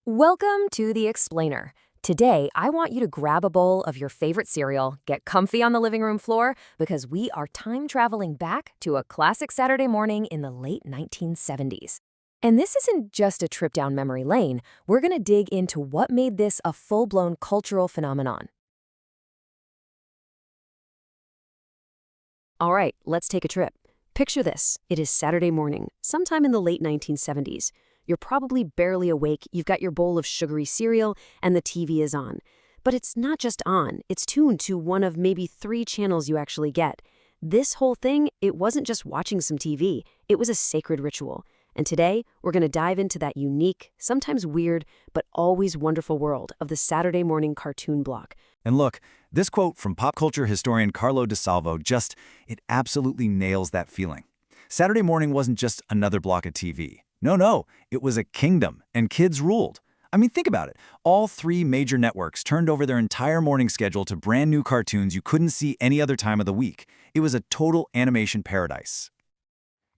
Welcome to The Explainer. Today, I want you to grab a bowl of your favorite cereal, get comfy on the living room floor, because we are time traveling back to a classic Saturday morning in the late 1970s. And this isn't just a trip down memory lane. We're going to dig into what made this a full-blown cultural phenomenon. All right, let's take a trip. Picture this. It is Saturday morning, sometime in the late 1970s. You're probably barely awake, you've got your bowl of sugary cereal, and the TV is on. But it's not just on, it's tuned to one of maybe 3 channels you actually get. This whole thing, it wasn't just watching some TV, it was a sacred ritual. And today, we're going to dive into that unique, sometimes weird, but always wonderful world of the Saturday morning cartoon block. And look, this quote from pop culture historian Carlo DeSalvo it absolutely nails that feeling. Saturday morning wasn't just another block of TV. No, it was a kingdom, and kids ruled. I mean, think about it. All 3 major networks turned over their entire morning schedule to brand new cartoons you couldn't see any other time of the week. It was a total animation paradise.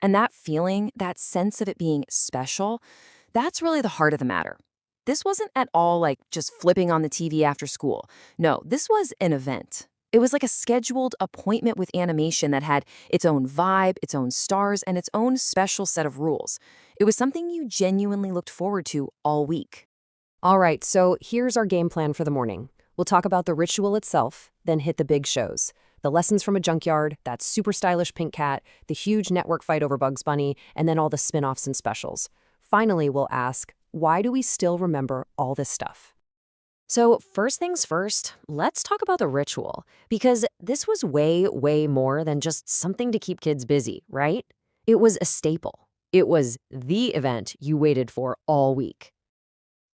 And that feeling, that sense of it being special, that's really the heart of the matter. This wasn't at all like just flipping on the TV after school. No, this was an event. It was like a scheduled appointment with animation that had its own vibe, its own stars, and its own special set of rules. It was something you genuinely looked forward to all week. All right, so here's our game plan for the morning. We'll talk about the ritual itself, then hit the big shows. The lessons from a junkyard, that super stylish pink cat, the huge network fight over Bugs Bunny, and then all the spin-offs and specials. Finally, we'll ask, why do we still remember all this stuff? So first things first, let's talk about the ritual, because this was way more than just something to keep kids busy, right? It was a staple. It was the event you waited for all week.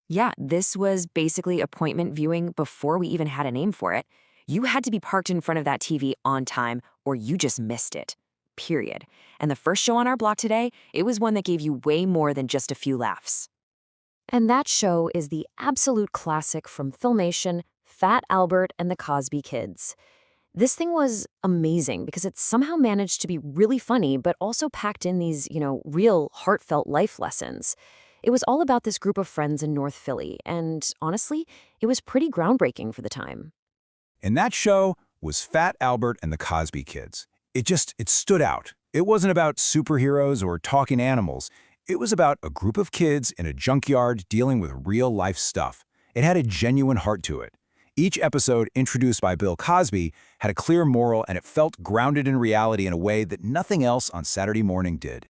Yeah, this was basically appointment viewing before we even had a name for it. You had to be parked in front of that TV on time or you just missed it, period. And the first show on our block today, it was one that gave you way more than just a few laughs. And that show is the absolute classic from Filmation, Fat Albert and the Cosby Kids. This thing was amazing because it somehow managed to be really funny, but also packed in these, real heartfelt life lessons. It was all about this group of friends in North Philly, and honestly, it was pretty groundbreaking for the time. And that show was Fat Albert and the Cosby Kids. It stood out. It wasn't about superheroes or talking animals. It was about a group of kids in a junkyard dealing with real-life stuff. It had a genuine heart to it. Each episode, introduced by Bill Cosby, had a clear moral and it felt grounded in reality in a way that nothing else on Saturday morning did.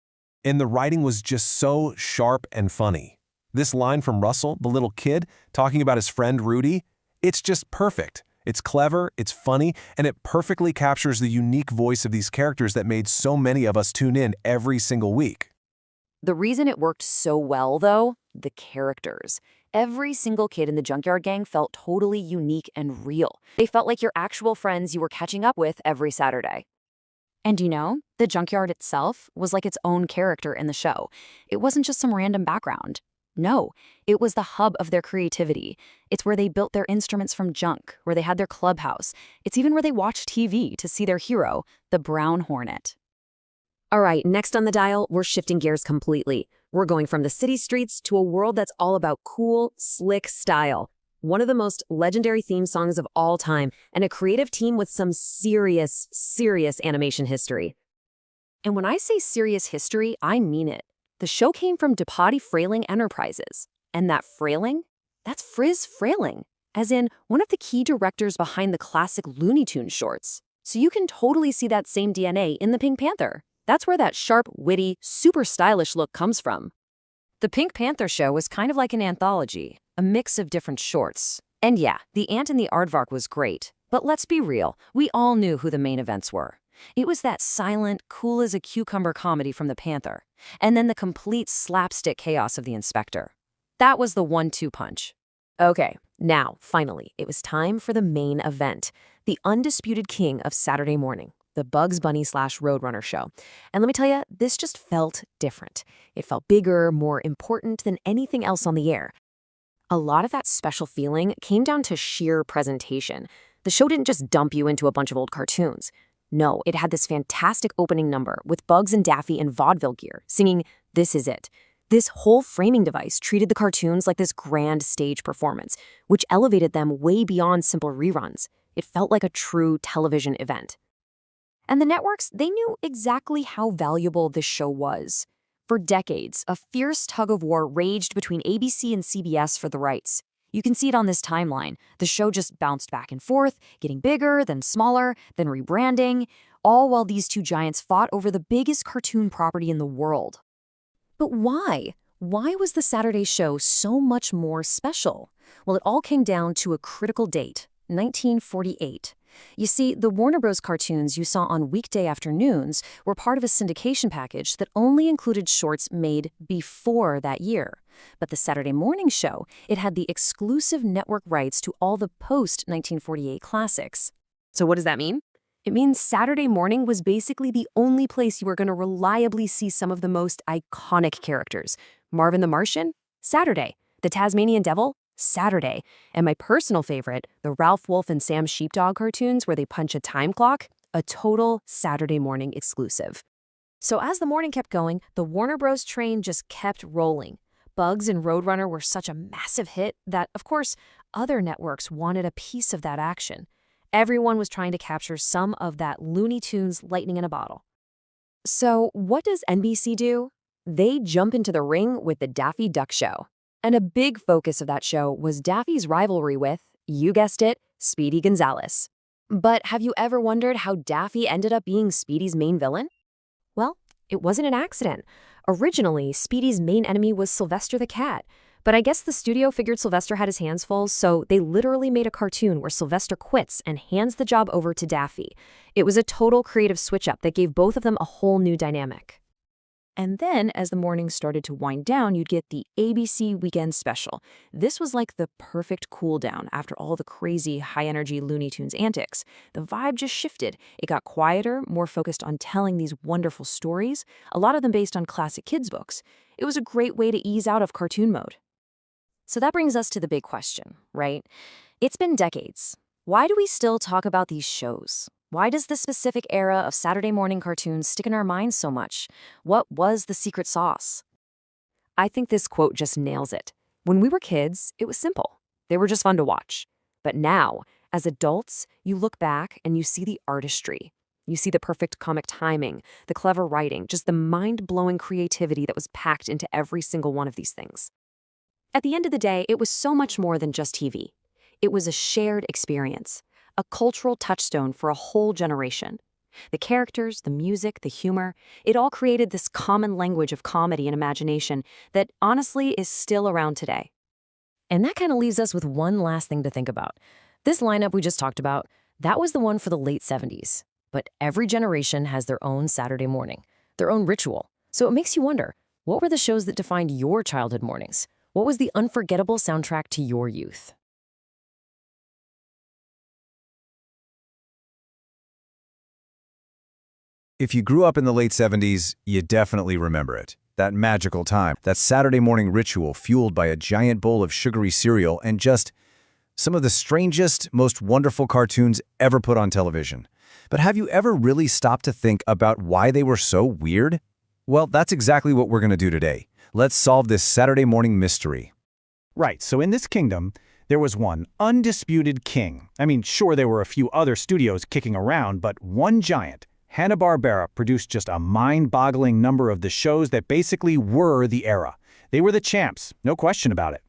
And the writing was just so sharp and funny. This line from Russell, the little kid, talking about his friend Rudy, it's just perfect. It's clever, it's funny, and it perfectly captures the unique voice of these characters that made so many of us tune in every single week. The reason it worked so well, though, the characters. Every single kid in the Junkyard Gang felt totally unique and real. They felt like your actual friends you were catching up with every Saturday. And the Junkyard itself was like its own character in the show. It wasn't just some random background. No, it was the hub of their creativity. It's where they built their instruments from junk, where they had their clubhouse. It's even where they watched TV to see their hero, the Brown Hornet. All right, next on the dial, we're shifting gears completely. We're going from the city streets to a world that's all about cool, slick style. One of the most legendary theme songs of all time, and a creative team with some serious animation history. And when I say serious history, I mean it. The show came from DePatie Frailing Enterprises. And that Frailing? That's Friz Frailing, as in one of the key directors behind the classic Looney Tunes shorts. So you can totally see that same DNA in the Pink Panther. That's where that sharp, witty, super stylish look comes from. The Pink Panther show was kind of like an anthology, a mix of different shorts. And yeah, The Ant and the Aardvark was great. But let's be real, we all knew who the main events were. It was that silent, cool-as-a-cucumber comedy from the Panther, and then the complete slapstick chaos of the Inspector. That was the 1-2 punch. Okay, now, finally, it was time for the main event, the undisputed king of Saturday morning, the Bugs Bunny/Roadrunner show. And let me tell you, this just felt different. It felt bigger, more important than anything else on the air. A lot of that special feeling came down to sheer presentation. The show didn't just dump you into a bunch of old cartoons. No, it had this fantastic opening number with Bugs and Daffy in vaudeville gear, singing This Is It. This whole framing device treated the cartoons like this grand stage performance, which elevated them way beyond simple reruns. It felt like a true television event. And the networks, they knew exactly how valuable this show was. For decades, a fierce tug-of-war raged between ABC and CBS for the rights. You can see it on this timeline. The show just bounced back and forth, getting bigger, then smaller, then rebranding, all while these two giants fought over the biggest cartoon property in the world. But why? Why was the Saturday show so much more special? Well, it all came down to a critical date, 1948. You see, the Warner Bros. Cartoons you saw on weekday afternoons were part of a syndication package that only included shorts made before that year. But the Saturday morning show, it had the exclusive network rights to all the post-1948 classics. So what does that mean? It means Saturday morning was basically the only place you were going to reliably see some of the most iconic characters. Marvin the Martian? Saturday. The Tasmanian Devil? Saturday. And my personal favorite, the Ralph Wolf and Sam Sheepdog cartoons where they punch a time clock, a total Saturday morning exclusive. So as the morning kept going, the Warner Bros. Train just kept rolling. Bugs and Roadrunner were such a massive hit that, of course, other networks wanted a piece of that action. Everyone was trying to capture some of that Looney Tunes lightning in a bottle. So what does NBC do? They jump into the ring with the Daffy Duck Show. And a big focus of that show was Daffy's rivalry with, you guessed it, Speedy Gonzales. But have you ever wondered how Daffy ended up being Speedy's main villain? Well, it wasn't an accident. Originally, Speedy's main enemy was Sylvester the Cat. But I guess the studio figured Sylvester had his hands full, so they literally made a cartoon where Sylvester quits and hands the job over to Daffy. It was a total creative switch-up that gave both of them a whole new dynamic. And then, as the mornings started to wind down, you'd get the ABC Weekend Special. This was like the perfect cool down after all the crazy, high-energy Looney Tunes antics. The vibe just shifted. It got quieter, more focused on telling these wonderful stories, a lot of them based on classic kids' books. It was a great way to ease out of cartoon mode. So that brings us to the big question, right? It's been decades. Why do we still talk about these shows? Why does this specific era of Saturday morning cartoons stick in our minds so much? What was the secret sauce? I think this quote just nails it. When we were kids, it was simple. They were just fun to watch. But now, as adults, you look back and you see the artistry. You see the perfect comic timing, the clever writing, just the mind-blowing creativity that was packed into every single one of these things. At the end of the day, it was so much more than just TV. It was a shared experience. A cultural touchstone for a whole generation. The characters, the music, the humor, it all created this common language of comedy and imagination that honestly is still around today. And that kind of leaves us with one last thing to think about. This lineup we just talked about, that was the one for the late 70s. But every generation has their own Saturday morning, their own ritual. So it makes you wonder, what were the shows that defined your childhood mornings? What was the unforgettable soundtrack to your youth? If you grew up in the late 70s, you definitely remember it. That magical time, that Saturday morning ritual fueled by a giant bowl of sugary cereal and just some of the strangest, most wonderful cartoons ever put on television. But have you ever really stopped to think about why they were so weird? Well, that's exactly what we're going to do today. Let's solve this Saturday morning mystery. Right, so in this kingdom, there was one undisputed king. I mean, sure, there were a few other studios kicking around, but one giant, Hanna-Barbera, produced just a mind-boggling number of the shows that basically were the era. They were the champs, no question about it.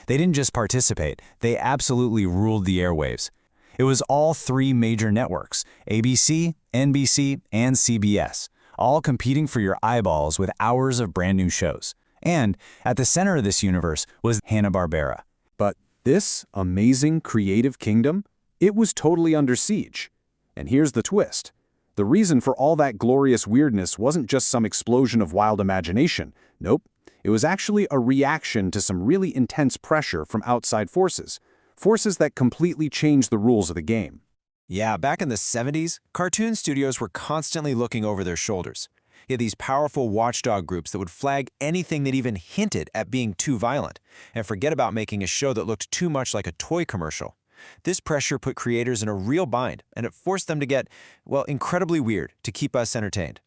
They didn't just participate, they absolutely ruled the airwaves. It was all three major networks, ABC, NBC, and CBS, all competing for your eyeballs with hours of brand new shows. And at the center of this universe was Hanna-Barbera. But this amazing creative kingdom, it was totally under siege. And here's the twist. The reason for all that glorious weirdness wasn't just some explosion of wild imagination. Nope. It was actually a reaction to some really intense pressure from outside forces. Forces that completely changed the rules of the game. Yeah, back in the 70s, cartoon studios were constantly looking over their shoulders. You had these powerful watchdog groups that would flag anything that even hinted at being too violent, and forget about making a show that looked too much like a toy commercial. This pressure put creators in a real bind, and it forced them to get, well, incredibly weird to keep us entertained.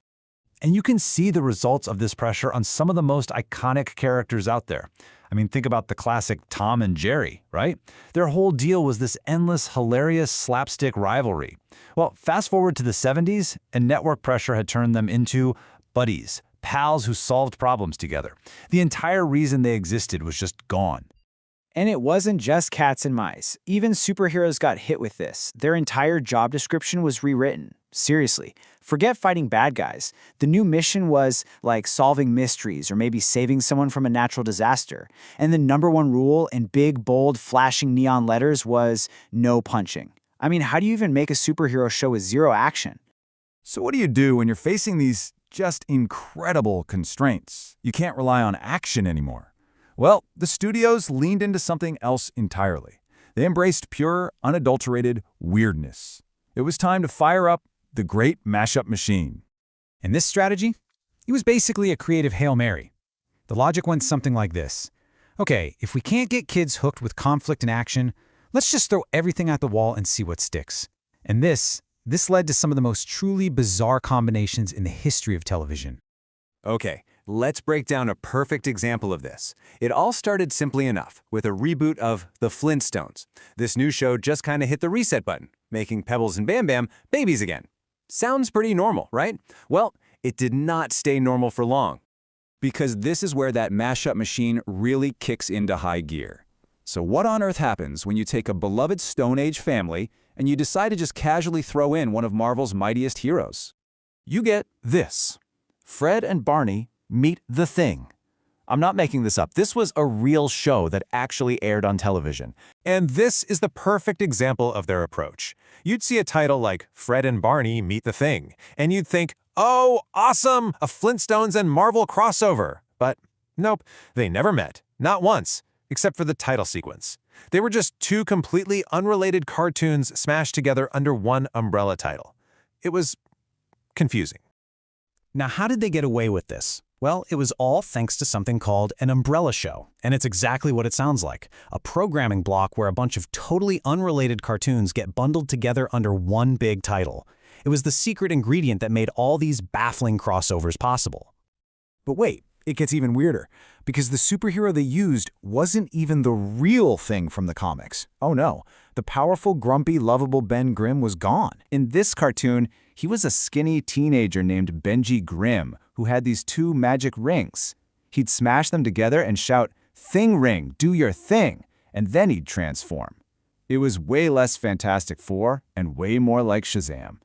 And you can see the results of this pressure on some of the most iconic characters out there. I mean, think about the classic Tom and Jerry, right? Their whole deal was this endless, hilarious slapstick rivalry. Well, fast forward to the 70s, and network pressure had turned them into buddies, pals who solved problems together. The entire reason they existed was just gone. And it wasn't just cats and mice. Even superheroes got hit with this. Their entire job description was rewritten. Seriously, forget fighting bad guys. The new mission was like solving mysteries or maybe saving someone from a natural disaster. And the #1 rule in big, bold, flashing neon letters was no punching. I mean, how do you even make a superhero show with zero action? So what do you do when you're facing these just incredible constraints? You can't rely on action anymore. Well, the studios leaned into something else entirely. They embraced pure, unadulterated weirdness. It was time to fire up the great mashup machine. And this strategy? It was basically a creative Hail Mary. The logic went something like this. Okay, if we can't get kids hooked with conflict and action, let's just throw everything at the wall and see what sticks. And this led to some of the most truly bizarre combinations in the history of television. Okay, let's break down a perfect example of this. It all started simply enough with a reboot of The Flintstones. This new show just kind of hit the reset button, making Pebbles and Bam Bam babies again. Sounds pretty normal, right? Well, it did not stay normal for long. Because this is where that mashup machine really kicks into high gear. So what on earth happens when you take a beloved Stone Age family and you decide to just casually throw in one of Marvel's mightiest heroes? You get this. Fred and Barney meet the Thing. I'm not making this up. This was a real show that actually aired on television. And this is the perfect example of their approach. You'd see a title like Fred and Barney Meet the Thing, and you'd think, oh, awesome, a Flintstones and Marvel crossover. But nope, they never met, not once, except for the title sequence. They were just two completely unrelated cartoons smashed together under one umbrella title. It was confusing. Now, how did they get away with this? Well, it was all thanks to something called an umbrella show, and it's exactly what it sounds like, a programming block where a bunch of totally unrelated cartoons get bundled together under one big title. It was the secret ingredient that made all these baffling crossovers possible. But wait, it gets even weirder, because the superhero they used wasn't even the real Thing from the comics. Oh no, the powerful, grumpy, lovable Ben Grimm was gone. In this cartoon, he was a skinny teenager named Benji Grimm who had these two magic rings. He'd smash them together and shout, "Thing ring, do your thing," and then he'd transform. It was way less Fantastic Four and way more like Shazam.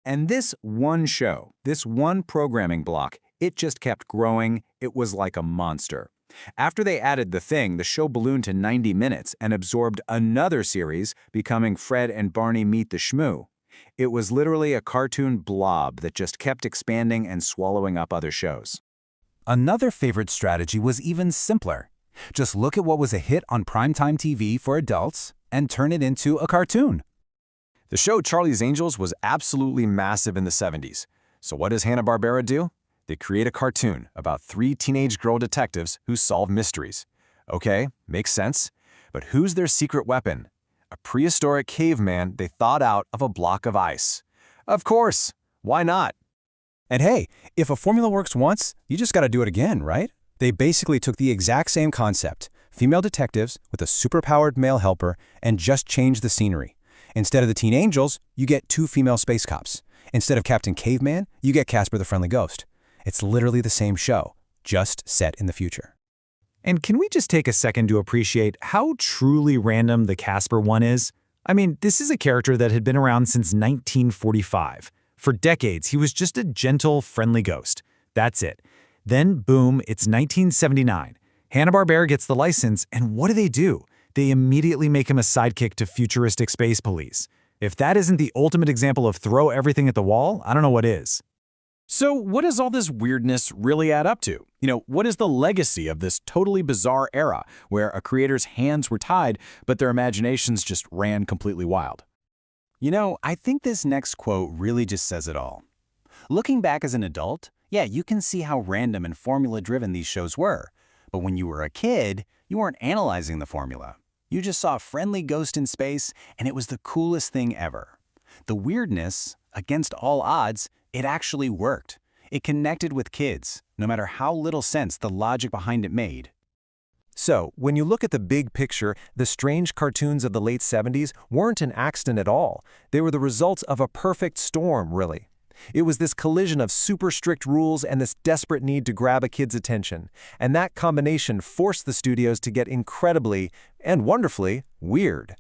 And this one show, this one programming block, it just kept growing. It was like a monster. After they added The Thing, the show ballooned to 90 minutes and absorbed another series, becoming Fred and Barney Meet the Shmoo. It was literally a cartoon blob that just kept expanding and swallowing up other shows. Another favorite strategy was even simpler. Just look at what was a hit on primetime TV for adults and turn it into a cartoon. The show Charlie's Angels was absolutely massive in the 70s. So what does Hanna-Barbera do? They create a cartoon about 3 teenage girl detectives who solve mysteries. Okay, makes sense. But who's their secret weapon? A prehistoric caveman they thawed out of a block of ice. Of course, why not? And hey, if a formula works once, you just gotta do it again, right? They basically took the exact same concept, female detectives with a superpowered male helper, and just changed the scenery. Instead of the Teen Angels, you get 2 female space cops. Instead of Captain Caveman, you get Casper the Friendly Ghost. It's literally the same show, just set in the future. And can we just take a second to appreciate how truly random the Casper one is? I mean, this is a character that had been around since 1945. For decades, he was just a gentle, friendly ghost. That's it. Then, boom, it's 1979. Hanna-Barbera gets the license, and what do? They immediately make him a sidekick to futuristic space police. If that isn't the ultimate example of throw everything at the wall, I don't know what is. So what does all this weirdness really add up to? What is the legacy of this totally bizarre era where a creator's hands were tied, but their imaginations just ran completely wild? I think this next quote really just says it all. Looking back as an adult, yeah, you can see how random and formula-driven these shows were. But when you were a kid, you weren't analyzing the formula. You just saw a friendly ghost in space, and it was the coolest thing ever. The weirdness, against all odds, it actually worked. It connected with kids, no matter how little sense the logic behind it made. So, when you look at the big picture, the strange cartoons of the late 70s weren't an accident at all. They were the results of a perfect storm, really. It was this collision of super strict rules and this desperate need to grab a kid's attention. And that combination forced the studios to get incredibly, and wonderfully, weird.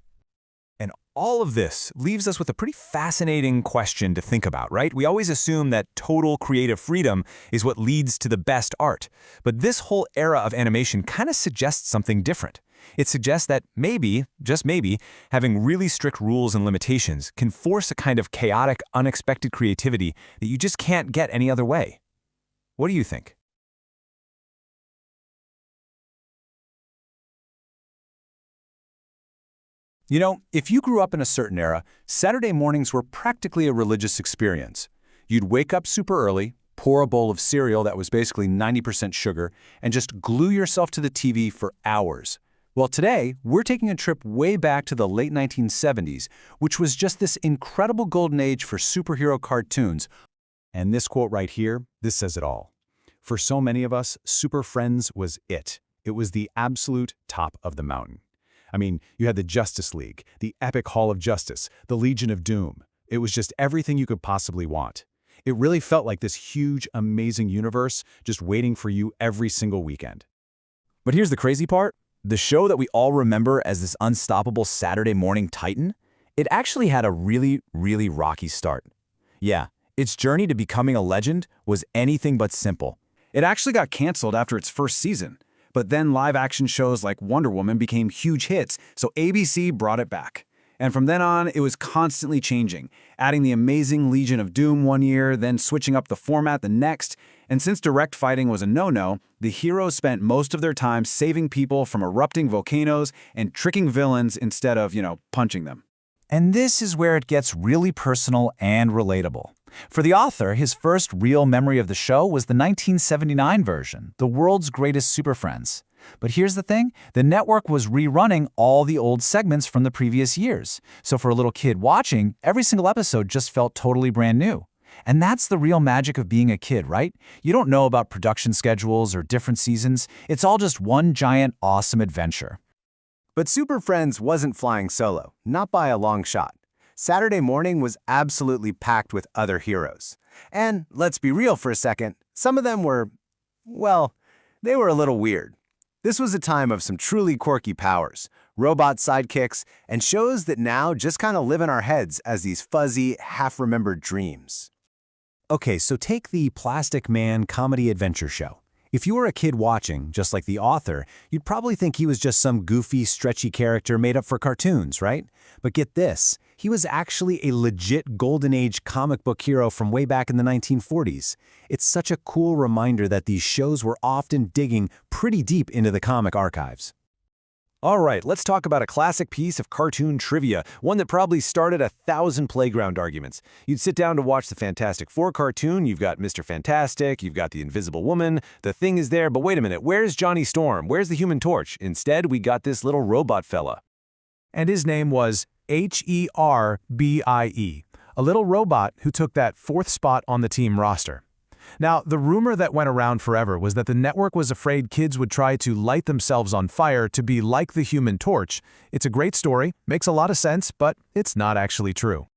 And all of this leaves us with a pretty fascinating question to think about, right? We always assume that total creative freedom is what leads to the best art. But this whole era of animation kind of suggests something different. It suggests that maybe, just maybe, having really strict rules and limitations can force a kind of chaotic, unexpected creativity that you just can't get any other way. What do you think? You know, if you grew up in a certain era, Saturday mornings were practically a religious experience. You'd wake up super early, pour a bowl of cereal that was basically 90% sugar, and just glue yourself to the TV for hours. Well, today, we're taking a trip way back to the late 1970s, which was just this incredible golden age for superhero cartoons. And this quote right here, this says it all. For so many of us, Super Friends was it. It was the absolute top of the mountain. I mean, you had the Justice League, the epic Hall of Justice, the Legion of Doom. It was just everything you could possibly want. It really felt like this huge, amazing universe just waiting for you every single weekend. But here's the crazy part. The show that we all remember as this unstoppable Saturday morning titan, it actually had a really, really rocky start. Yeah, its journey to becoming a legend was anything but simple. It actually got canceled after its first season, but then live-action shows like Wonder Woman became huge hits, so ABC brought it back. And from then on, it was constantly changing, adding the amazing Legion of Doom one year, then switching up the format the next. And since direct fighting was a no-no, the heroes spent most of their time saving people from erupting volcanoes and tricking villains instead of, punching them. And this is where it gets really personal and relatable. For the author, his first real memory of the show was the 1979 version, The World's Greatest Super Friends. But here's the thing, the network was rerunning all the old segments from the previous years. So for a little kid watching, every single episode just felt totally brand new. And that's the real magic of being a kid, right? You don't know about production schedules or different seasons. It's all just one giant, awesome adventure. But Super Friends wasn't flying solo, not by a long shot. Saturday morning was absolutely packed with other heroes. And let's be real for a second, some of them were, well, they were a little weird. This was a time of some truly quirky powers, robot sidekicks, and shows that now just kind of live in our heads as these fuzzy, half-remembered dreams. Okay, so take the Plastic Man comedy adventure show. If you were a kid watching, just like the author, you'd probably think he was just some goofy, stretchy character made up for cartoons, right? But get this, he was actually a legit Golden Age comic book hero from way back in the 1940s. It's such a cool reminder that these shows were often digging pretty deep into the comic archives. All right, let's talk about a classic piece of cartoon trivia, one that probably started 1,000 playground arguments. You'd sit down to watch the Fantastic Four cartoon, you've got Mr. Fantastic, you've got the Invisible Woman, the Thing is there, but wait a minute, where's Johnny Storm? Where's the Human Torch? Instead, we got this little robot fella. And his name was Herbie, a little robot who took that 4th spot on the team roster. Now, the rumor that went around forever was that the network was afraid kids would try to light themselves on fire to be like the Human Torch. It's a great story, makes a lot of sense, but it's not actually true.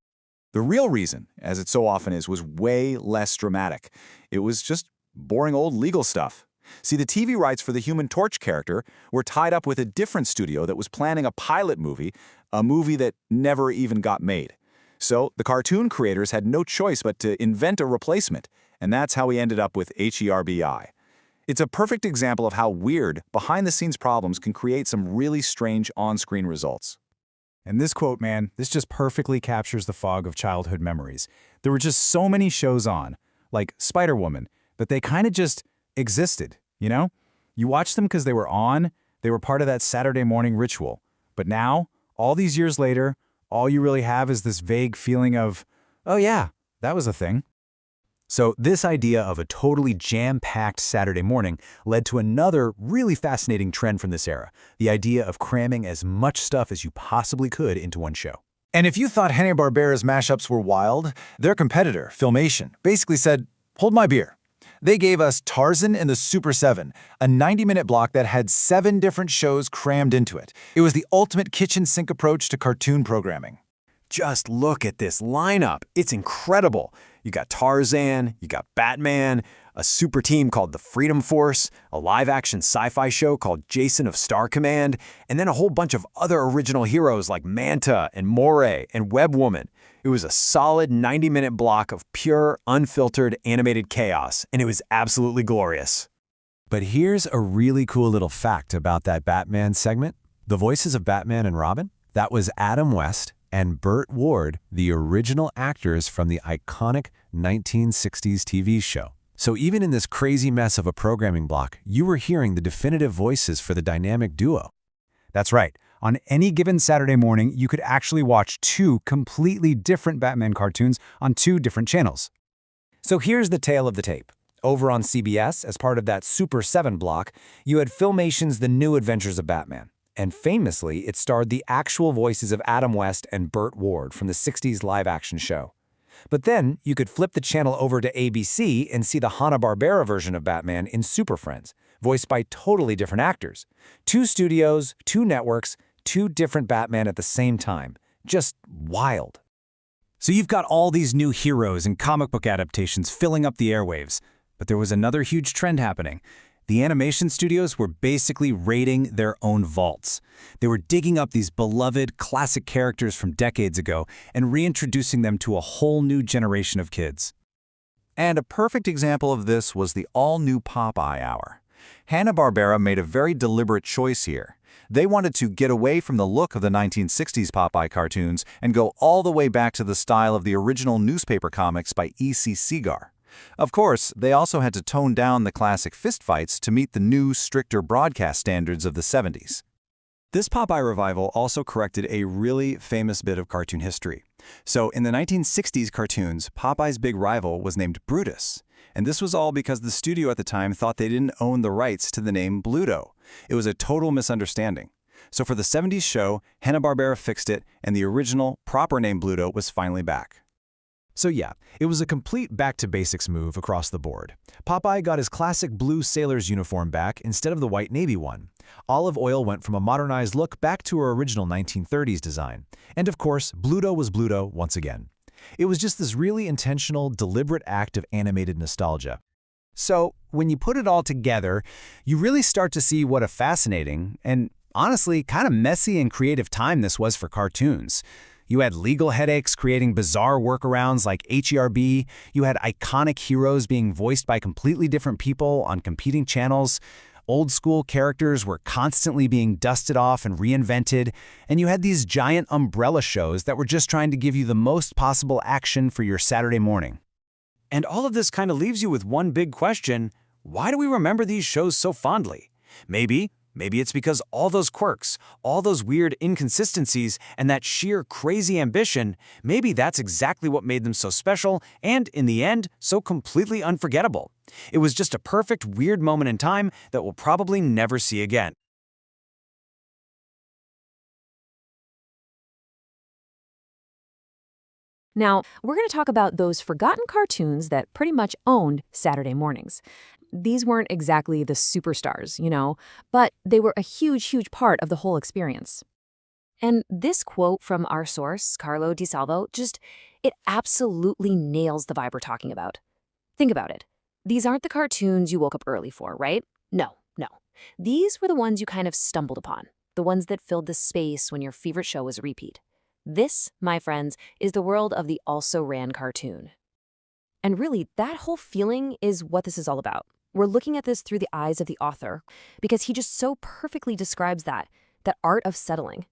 The real reason, as it so often is, was way less dramatic. It was just boring old legal stuff. See, the TV rights for the Human Torch character were tied up with a different studio that was planning a pilot movie, a movie that never even got made. So the cartoon creators had no choice but to invent a replacement, and that's how we ended up with Herbie. It's a perfect example of how weird, behind-the-scenes problems can create some really strange on-screen results. And this quote, man, this just perfectly captures the fog of childhood memories. There were just so many shows on, like Spider-Woman, but they kind of just existed, you know? You watched them because they were on, they were part of that Saturday morning ritual. But now, all these years later, all you really have is this vague feeling of, oh yeah, that was a thing. So this idea of a totally jam-packed Saturday morning led to another really fascinating trend from this era, the idea of cramming as much stuff as you possibly could into one show. And if you thought Hanna-Barbera's mashups were wild, their competitor, Filmation, basically said, hold my beer. They gave us Tarzan and the Super 7, a 90-minute block that had 7 different shows crammed into it. It was the ultimate kitchen sink approach to cartoon programming. Just look at this lineup. It's incredible. You got Tarzan, you got Batman, a super team called the Freedom Force, a live-action sci-fi show called Jason of Star Command, and then a whole bunch of other original heroes like Manta and Moray and Webwoman. It was a solid 90-minute block of pure, unfiltered animated chaos, and it was absolutely glorious. But here's a really cool little fact about that Batman segment. The voices of Batman and Robin, that was Adam West and Burt Ward, the original actors from the iconic 1960s TV show. So even in this crazy mess of a programming block, you were hearing the definitive voices for the dynamic duo. That's right. On any given Saturday morning, you could actually watch 2 completely different Batman cartoons on 2 different channels. So here's the tale of the tape. Over on CBS, as part of that Super 7 block, you had Filmation's The New Adventures of Batman. And famously, it starred the actual voices of Adam West and Burt Ward from the 60s live-action show. But then, you could flip the channel over to ABC and see the Hanna-Barbera version of Batman in Super Friends, voiced by totally different actors. 2 studios, 2 networks, 2 different Batman at the same time. Just wild. So you've got all these new heroes and comic book adaptations filling up the airwaves. But there was another huge trend happening. The animation studios were basically raiding their own vaults. They were digging up these beloved, classic characters from decades ago and reintroducing them to a whole new generation of kids. And a perfect example of this was the all-new Popeye Hour. Hanna-Barbera made a very deliberate choice here. They wanted to get away from the look of the 1960s Popeye cartoons and go all the way back to the style of the original newspaper comics by E.C. Segar. Of course, they also had to tone down the classic fistfights to meet the new, stricter broadcast standards of the 70s. This Popeye revival also corrected a really famous bit of cartoon history. So in the 1960s cartoons, Popeye's big rival was named Brutus. And this was all because the studio at the time thought they didn't own the rights to the name Bluto. It was a total misunderstanding. So for the 70s show, Hanna-Barbera fixed it, and the original, proper name Bluto was finally back. So yeah, it was a complete back-to-basics move across the board. Popeye got his classic blue sailor's uniform back instead of the white navy one. Olive Oyl went from a modernized look back to her original 1930s design. And of course, Bluto was Bluto once again. It was just this really intentional, deliberate act of animated nostalgia. So, when you put it all together, you really start to see what a fascinating and, honestly, kind of messy and creative time this was for cartoons. You had legal headaches creating bizarre workarounds like HERB. You had iconic heroes being voiced by completely different people on competing channels. Old-school characters were constantly being dusted off and reinvented. And you had these giant umbrella shows that were just trying to give you the most possible action for your Saturday morning. And all of this kind of leaves you with one big question: why do we remember these shows so fondly? Maybe it's because all those quirks, all those weird inconsistencies, and that sheer crazy ambition, maybe that's exactly what made them so special and, in the end, so completely unforgettable. It was just a perfect, weird moment in time that we'll probably never see again. Now, we're going to talk about those forgotten cartoons that pretty much owned Saturday mornings. These weren't exactly the superstars, but they were a huge, huge part of the whole experience. And this quote from our source, Carlo DiSalvo, it absolutely nails the vibe we're talking about. Think about it. These aren't the cartoons you woke up early for, right? No. These were the ones you kind of stumbled upon, the ones that filled the space when your favorite show was a repeat. This, my friends, is the world of the also-ran cartoon. And really, that whole feeling is what this is all about. We're looking at this through the eyes of the author because he just so perfectly describes that art of settling.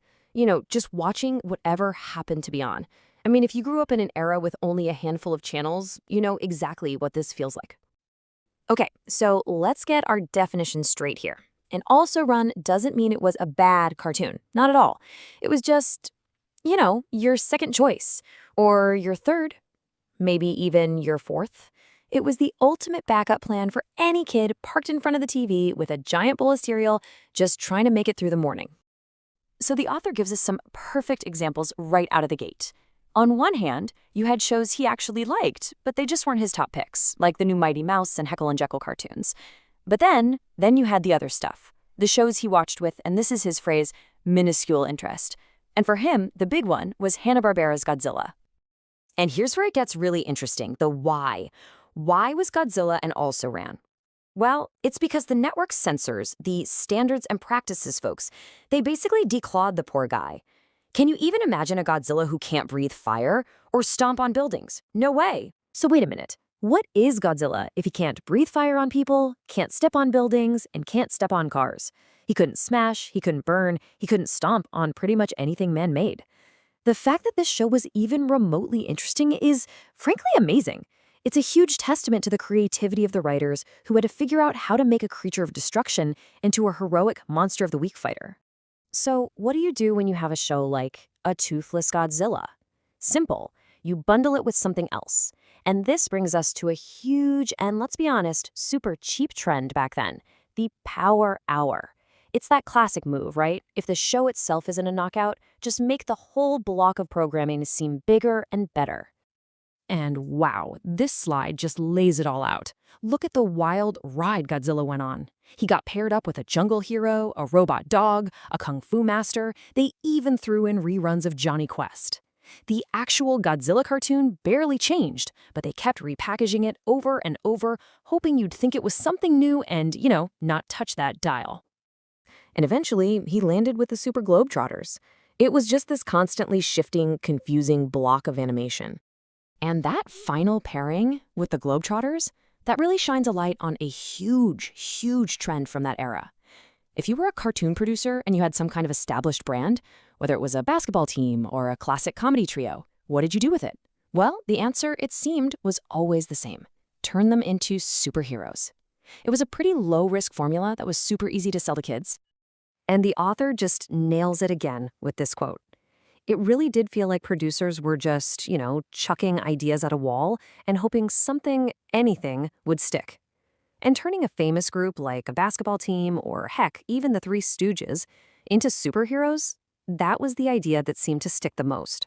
Just watching whatever happened to be on. I mean, if you grew up in an era with only a handful of channels, you know exactly what this feels like. Okay, so let's get our definition straight here. An also-run doesn't mean it was a bad cartoon. Not at all. It was just, your second choice. Or your third. Maybe even your fourth. It was the ultimate backup plan for any kid parked in front of the TV with a giant bowl of cereal just trying to make it through the morning. So the author gives us some perfect examples right out of the gate. On one hand, you had shows he actually liked, but they just weren't his top picks, like the new Mighty Mouse and Heckle and Jekyll cartoons. But then you had the other stuff, the shows he watched with, and this is his phrase, minuscule interest. And for him, the big one was Hanna-Barbera's Godzilla. And here's where it gets really interesting, the why. Why was Godzilla an also-ran? Well, it's because the network's censors, the standards and practices folks, they basically declawed the poor guy. Can you even imagine a Godzilla who can't breathe fire or stomp on buildings? No way. So wait a minute. What is Godzilla if he can't breathe fire on people, can't step on buildings, and can't step on cars? He couldn't smash, he couldn't burn, he couldn't stomp on pretty much anything man-made. The fact that this show was even remotely interesting is, frankly, amazing. It's a huge testament to the creativity of the writers who had to figure out how to make a creature of destruction into a heroic monster of the week fighter. So, what do you do when you have a show like A Toothless Godzilla? Simple. You bundle it with something else. And this brings us to a huge and, let's be honest, super cheap trend back then, the Power Hour. It's that classic move, right? If the show itself isn't a knockout, just make the whole block of programming seem bigger and better. And wow, this slide just lays it all out. Look at the wild ride Godzilla went on. He got paired up with a jungle hero, a robot dog, a kung fu master. They even threw in reruns of Johnny Quest. The actual Godzilla cartoon barely changed, but they kept repackaging it over and over, hoping you'd think it was something new and, not touch that dial. And eventually, he landed with the Super Globetrotters. It was just this constantly shifting, confusing block of animation. And that final pairing with the Globetrotters, that really shines a light on a huge, huge trend from that era. If you were a cartoon producer and you had some kind of established brand, whether it was a basketball team or a classic comedy trio, what did you do with it? Well, the answer, it seemed, was always the same. Turn them into superheroes. It was a pretty low-risk formula that was super easy to sell to kids. And the author just nails it again with this quote. It really did feel like producers were just, chucking ideas at a wall and hoping something, anything, would stick. And turning a famous group like a basketball team or, heck, even the Three Stooges into superheroes, that was the idea that seemed to stick the most.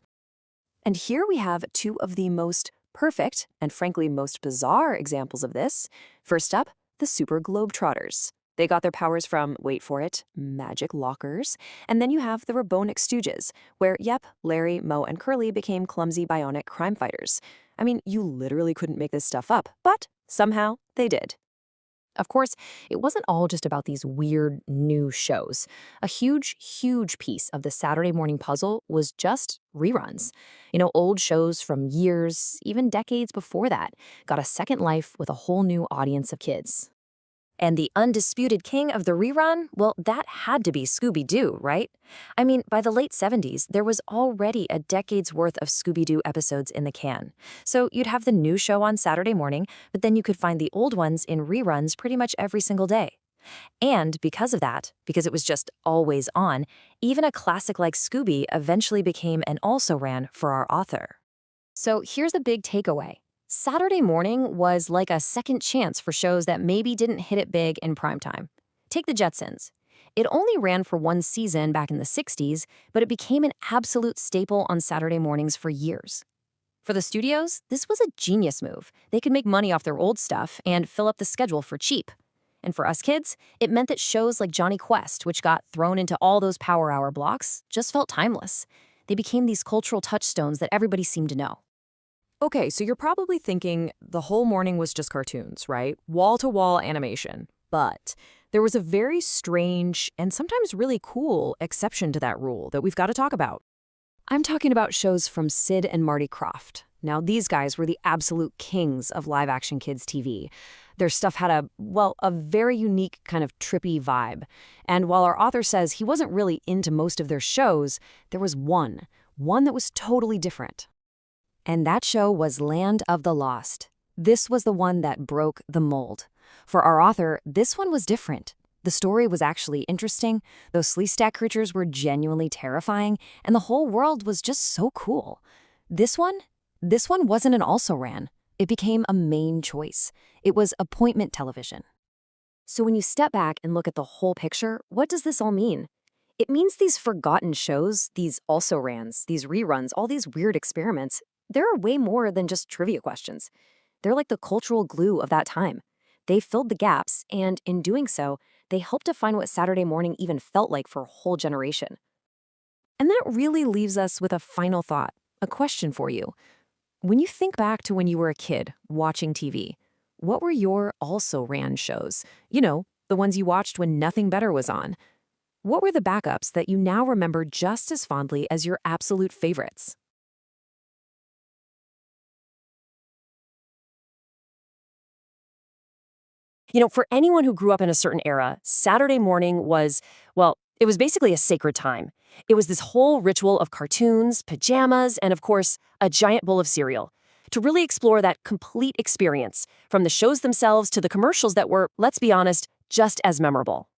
And here we have two of the most perfect and frankly most bizarre examples of this. First up, the Super Globetrotters. They got their powers from, wait for it, magic lockers. And then you have the Robotnik Stooges, where, Larry, Moe, and Curly became clumsy bionic crime fighters. I mean, you literally couldn't make this stuff up, but somehow they did. Of course, it wasn't all just about these weird new shows. A huge, huge piece of the Saturday morning puzzle was just reruns. Old shows from years, even decades before that, got a second life with a whole new audience of kids. And the undisputed king of the rerun, well, that had to be Scooby-Doo, right? I mean, by the late 70s, there was already a decade's worth of Scooby-Doo episodes in the can. So you'd have the new show on Saturday morning, but then you could find the old ones in reruns pretty much every single day. And because of that, because it was just always on, even a classic like Scooby eventually became an also-ran for our author. So here's the big takeaway. Saturday morning was like a second chance for shows that maybe didn't hit it big in primetime. Take The Jetsons. It only ran for one season back in the 60s, but it became an absolute staple on Saturday mornings for years. For the studios, this was a genius move. They could make money off their old stuff and fill up the schedule for cheap. And for us kids, it meant that shows like Johnny Quest, which got thrown into all those Power Hour blocks, just felt timeless. They became these cultural touchstones that everybody seemed to know. Okay, so you're probably thinking the whole morning was just cartoons, right? Wall-to-wall animation. But there was a very strange and sometimes really cool exception to that rule that we've got to talk about. I'm talking about shows from Sid and Marty Krofft. Now, these guys were the absolute kings of live-action kids' TV. Their stuff had a very unique kind of trippy vibe. And while our author says he wasn't really into most of their shows, there was one that was totally different. And that show was Land of the Lost. This was the one that broke the mold. For our author, this one was different. The story was actually interesting, those Sleestak creatures were genuinely terrifying, and the whole world was just so cool. This one wasn't an also-ran. It became a main choice. It was appointment television. So when you step back and look at the whole picture, what does this all mean? It means these forgotten shows, these also-rans, these reruns, all these weird experiments, they're way more than just trivia questions. They're like the cultural glue of that time. They filled the gaps, and in doing so, they helped define what Saturday morning even felt like for a whole generation. And that really leaves us with a final thought, a question for you. When you think back to when you were a kid watching TV, what were your also-ran shows? You know, the ones you watched when nothing better was on. What were the backups that you now remember just as fondly as your absolute favorites? For anyone who grew up in a certain era, Saturday morning was, well, it was basically a sacred time. It was this whole ritual of cartoons, pajamas, and of course, a giant bowl of cereal. To really explore that complete experience, from the shows themselves to the commercials that were, let's be honest, just as memorable.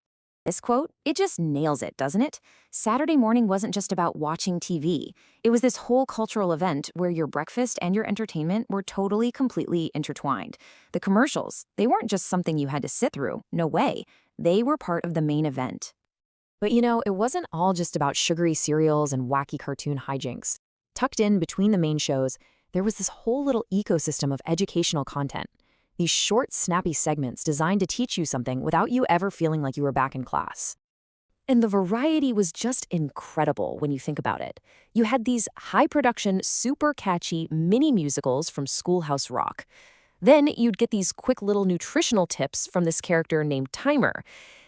This quote, it just nails it, doesn't it? Saturday morning wasn't just about watching TV. It was this whole cultural event where your breakfast and your entertainment were totally, completely intertwined. The commercials, they weren't just something you had to sit through. No way. They were part of the main event. But it wasn't all just about sugary cereals and wacky cartoon hijinks. Tucked in between the main shows, there was this whole little ecosystem of educational content. These short, snappy segments designed to teach you something without you ever feeling like you were back in class. And the variety was just incredible when you think about it. You had these high-production, super catchy mini musicals from Schoolhouse Rock. Then you'd get these quick little nutritional tips from this character named Timer.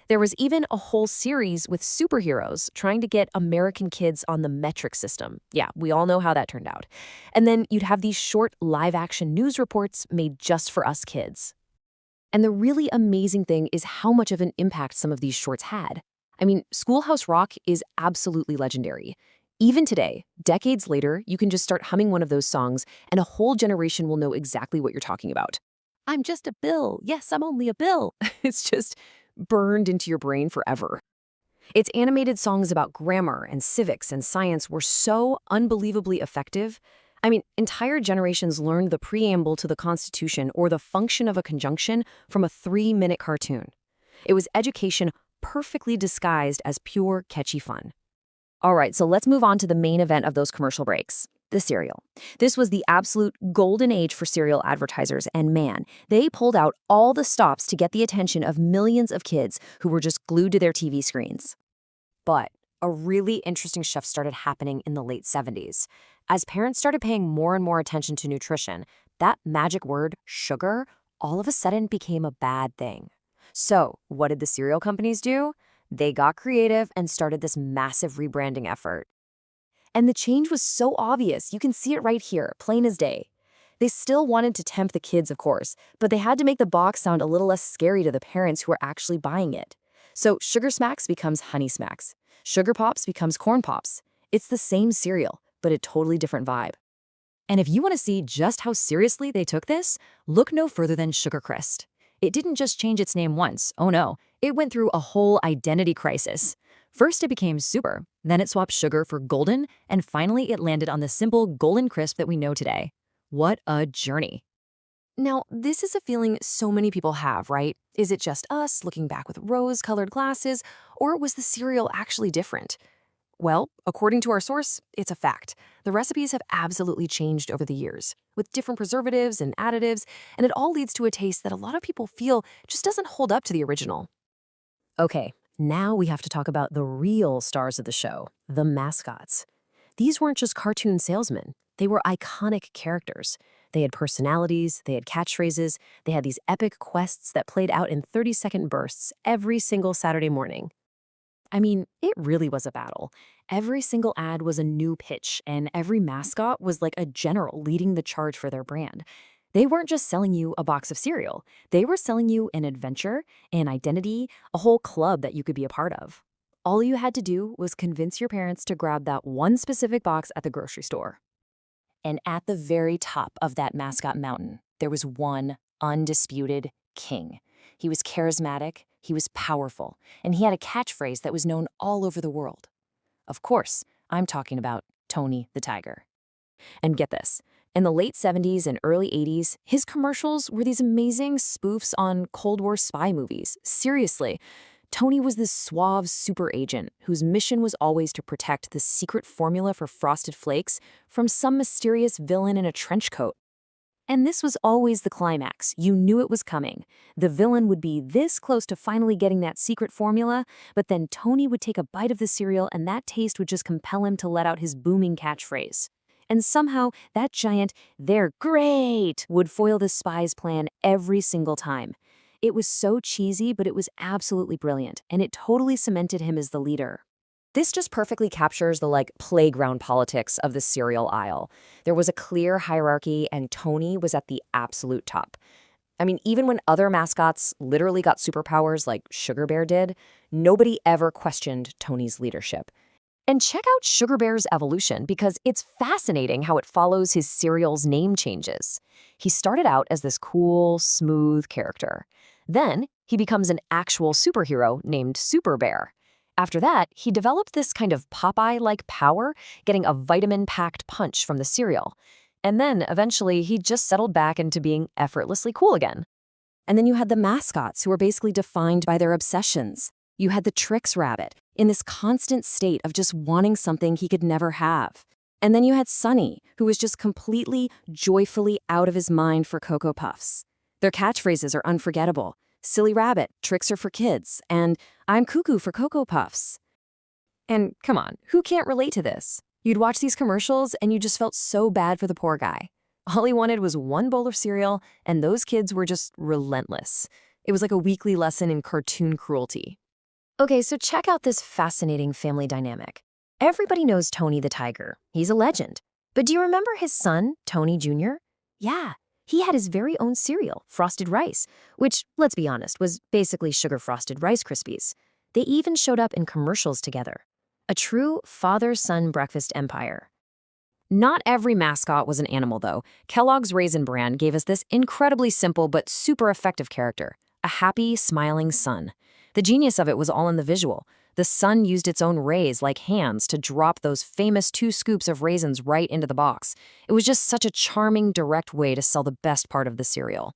There was even a whole series with superheroes trying to get American kids on the metric system. Yeah, we all know how that turned out. And then you'd have these short live-action news reports made just for us kids. And the really amazing thing is how much of an impact some of these shorts had. I mean, Schoolhouse Rock is absolutely legendary. Even today, decades later, you can just start humming one of those songs and a whole generation will know exactly what you're talking about. I'm just a bill. Yes, I'm only a bill. It's just burned into your brain forever. Its animated songs about grammar and civics and science were so unbelievably effective. I mean, entire generations learned the preamble to the Constitution or the function of a conjunction from a 3-minute cartoon. It was education perfectly disguised as pure, catchy fun. All right, so let's move on to the main event of those commercial breaks, the cereal. This was the absolute golden age for cereal advertisers, and man, they pulled out all the stops to get the attention of millions of kids who were just glued to their TV screens. But a really interesting shift started happening in the late 70s. As parents started paying more and more attention to nutrition, that magic word, sugar, all of a sudden became a bad thing. So, what did the cereal companies do? They got creative and started this massive rebranding effort. And the change was so obvious, you can see it right here, plain as day. They still wanted to tempt the kids, of course, but they had to make the box sound a little less scary to the parents who were actually buying it. So Sugar Smacks becomes Honey Smacks. Sugar Pops becomes Corn Pops. It's the same cereal, but a totally different vibe. And if you want to see just how seriously they took this, look no further than Sugar Crest. It didn't just change its name once, oh no, it went through a whole identity crisis. First it became Super, then it swapped sugar for Golden, and finally it landed on the simple Golden Crisp that we know today. What a journey. Now, this is a feeling so many people have, right? Is it just us looking back with rose-colored glasses, or was the cereal actually different? Well, according to our source, it's a fact. The recipes have absolutely changed over the years, with different preservatives and additives, and it all leads to a taste that a lot of people feel just doesn't hold up to the original. Okay, now we have to talk about the real stars of the show, the mascots. These weren't just cartoon salesmen. They were iconic characters. They had personalities, they had catchphrases, they had these epic quests that played out in 30-second bursts every single Saturday morning. I mean, it really was a battle. Every single ad was a new pitch, and every mascot was like a general leading the charge for their brand. They weren't just selling you a box of cereal. They were selling you an adventure, an identity, a whole club that you could be a part of. All you had to do was convince your parents to grab that one specific box at the grocery store. And at the very top of that mascot mountain, there was one undisputed king. He was charismatic, he was powerful, and he had a catchphrase that was known all over the world. Of course, I'm talking about Tony the Tiger. And get this, in the late 70s and early 80s, his commercials were these amazing spoofs on Cold War spy movies. Seriously, Tony was this suave super agent whose mission was always to protect the secret formula for Frosted Flakes from some mysterious villain in a trench coat. And this was always the climax. You knew it was coming. The villain would be this close to finally getting that secret formula, but then Tony would take a bite of the cereal and that taste would just compel him to let out his booming catchphrase. And somehow, that giant, "They're great," would foil the spy's plan every single time. It was so cheesy, but it was absolutely brilliant, and it totally cemented him as the leader. This just perfectly captures the playground politics of the cereal aisle. There was a clear hierarchy and Tony was at the absolute top. I mean, even when other mascots literally got superpowers like Sugar Bear did, nobody ever questioned Tony's leadership. And check out Sugar Bear's evolution because it's fascinating how it follows his cereal's name changes. He started out as this cool, smooth character. Then he becomes an actual superhero named Super Bear. After that, he developed this kind of Popeye-like power, getting a vitamin-packed punch from the cereal. And then, eventually, he just settled back into being effortlessly cool again. And then you had the mascots, who were basically defined by their obsessions. You had the Trix Rabbit, in this constant state of just wanting something he could never have. And then you had Sunny, who was just completely, joyfully out of his mind for Cocoa Puffs. Their catchphrases are unforgettable. Silly Rabbit, tricks are for kids, and I'm cuckoo for Cocoa Puffs. And come on, who can't relate to this? You'd watch these commercials and you just felt so bad for the poor guy. All he wanted was one bowl of cereal, and those kids were just relentless. It was like a weekly lesson in cartoon cruelty. Okay, so check out this fascinating family dynamic. Everybody knows Tony the Tiger. He's a legend. But do you remember his son, Tony Jr.? Yeah. He had his very own cereal, Frosted Rice, which, let's be honest, was basically sugar-frosted Rice Krispies. They even showed up in commercials together. A true father-son breakfast empire. Not every mascot was an animal, though. Kellogg's Raisin Bran gave us this incredibly simple but super effective character, a happy, smiling sun. The genius of it was all in the visual. The sun used its own rays, like hands, to drop those famous 2 scoops of raisins right into the box. It was just such a charming, direct way to sell the best part of the cereal.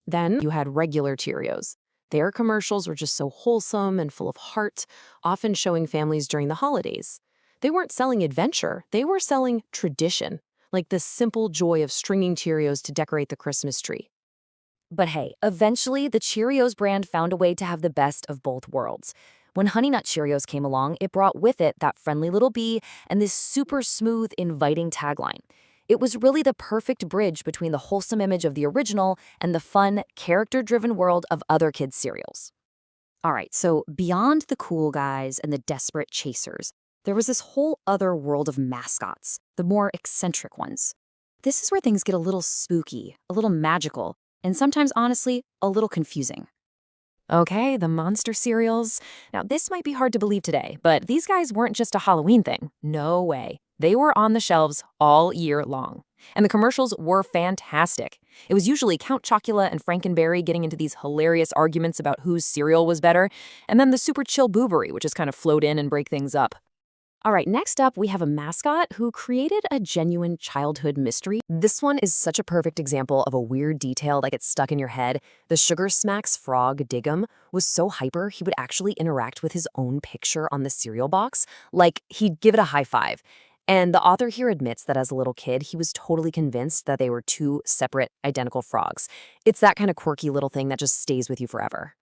Then you had regular Cheerios. Their commercials were just so wholesome and full of heart, often showing families during the holidays. They weren't selling adventure, they were selling tradition, like the simple joy of stringing Cheerios to decorate the Christmas tree. But hey, eventually the Cheerios brand found a way to have the best of both worlds. When Honey Nut Cheerios came along, it brought with it that friendly little bee and this super smooth, inviting tagline. It was really the perfect bridge between the wholesome image of the original and the fun, character-driven world of other kids' cereals. All right, so beyond the cool guys and the desperate chasers, there was this whole other world of mascots, the more eccentric ones. This is where things get a little spooky, a little magical, and sometimes, honestly, a little confusing. Okay, the monster cereals. Now, this might be hard to believe today, but these guys weren't just a Halloween thing. No way. They were on the shelves all year long. And the commercials were fantastic. It was usually Count Chocula and Frankenberry getting into these hilarious arguments about whose cereal was better, and then the super chill Boobery, which just kind of float in and break things up. All right, next up, we have a mascot who created a genuine childhood mystery. This one is such a perfect example of a weird detail that gets stuck in your head. The Sugar Smacks frog, Diggum, was so hyper he would actually interact with his own picture on the cereal box. Like, he'd give it a high five. And the author here admits that as a little kid, he was totally convinced that they were 2 separate, identical frogs. It's that kind of quirky little thing that just stays with you forever.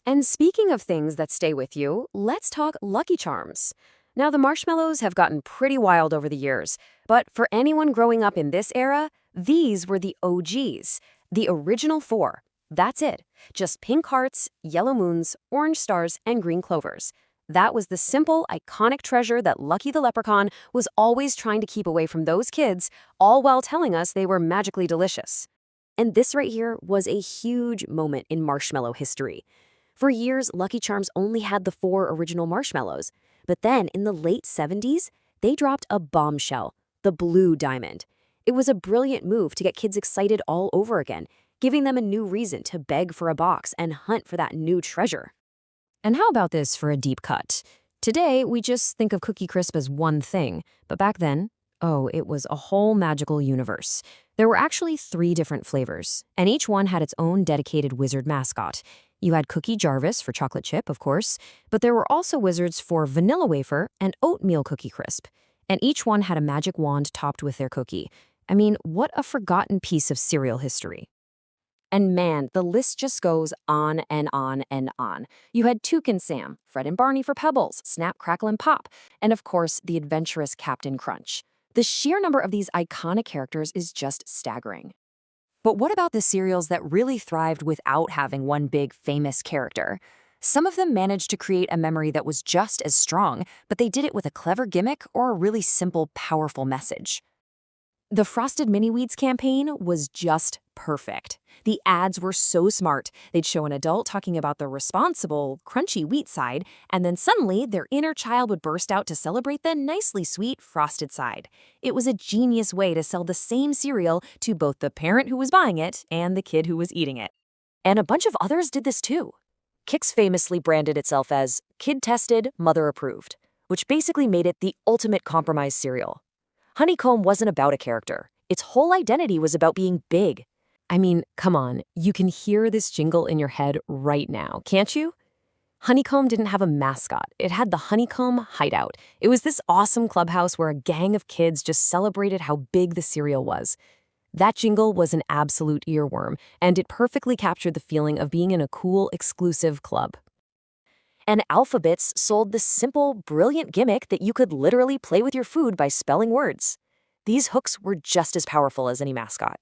And speaking of things that stay with you, let's talk Lucky Charms. Now, the marshmallows have gotten pretty wild over the years, but for anyone growing up in this era, these were the OGs, the original 4. That's it. Just pink hearts, yellow moons, orange stars, and green clovers. That was the simple, iconic treasure that Lucky the Leprechaun was always trying to keep away from those kids, all while telling us they were magically delicious. And this right here was a huge moment in marshmallow history. For years, Lucky Charms only had the 4 original marshmallows. But then, in the late 70s, they dropped a bombshell, the Blue Diamond. It was a brilliant move to get kids excited all over again, giving them a new reason to beg for a box and hunt for that new treasure. And how about this for a deep cut? Today, we just think of Cookie Crisp as one thing, but back then, Oh, it was a whole magical universe. There were actually 3 different flavors, and each one had its own dedicated wizard mascot. You had Cookie Jarvis for chocolate chip, of course, but there were also wizards for vanilla wafer and oatmeal cookie crisp. And each one had a magic wand topped with their cookie. I mean, what a forgotten piece of cereal history. And man, the list just goes on and on and on. You had Toucan Sam, Fred and Barney for Pebbles, Snap, Crackle, and Pop, and of course, the adventurous Captain Crunch. The sheer number of these iconic characters is just staggering. But what about the cereals that really thrived without having one big famous character? Some of them managed to create a memory that was just as strong, but they did it with a clever gimmick or a really simple, powerful message. The Frosted Mini Wheats campaign was just perfect. The ads were so smart. They'd show an adult talking about the responsible, crunchy wheat side, and then suddenly their inner child would burst out to celebrate the nicely sweet frosted side. It was a genius way to sell the same cereal to both the parent who was buying it and the kid who was eating it. And a bunch of others did this too. Kix famously branded itself as kid-tested, mother-approved, which basically made it the ultimate compromise cereal. Honeycomb wasn't about a character. Its whole identity was about being big. I mean, come on, you can hear this jingle in your head right now, can't you? Honeycomb didn't have a mascot. It had the Honeycomb Hideout. It was this awesome clubhouse where a gang of kids just celebrated how big the cereal was. That jingle was an absolute earworm, and it perfectly captured the feeling of being in a cool, exclusive club. And Alphabets sold this simple, brilliant gimmick that you could literally play with your food by spelling words. These hooks were just as powerful as any mascot.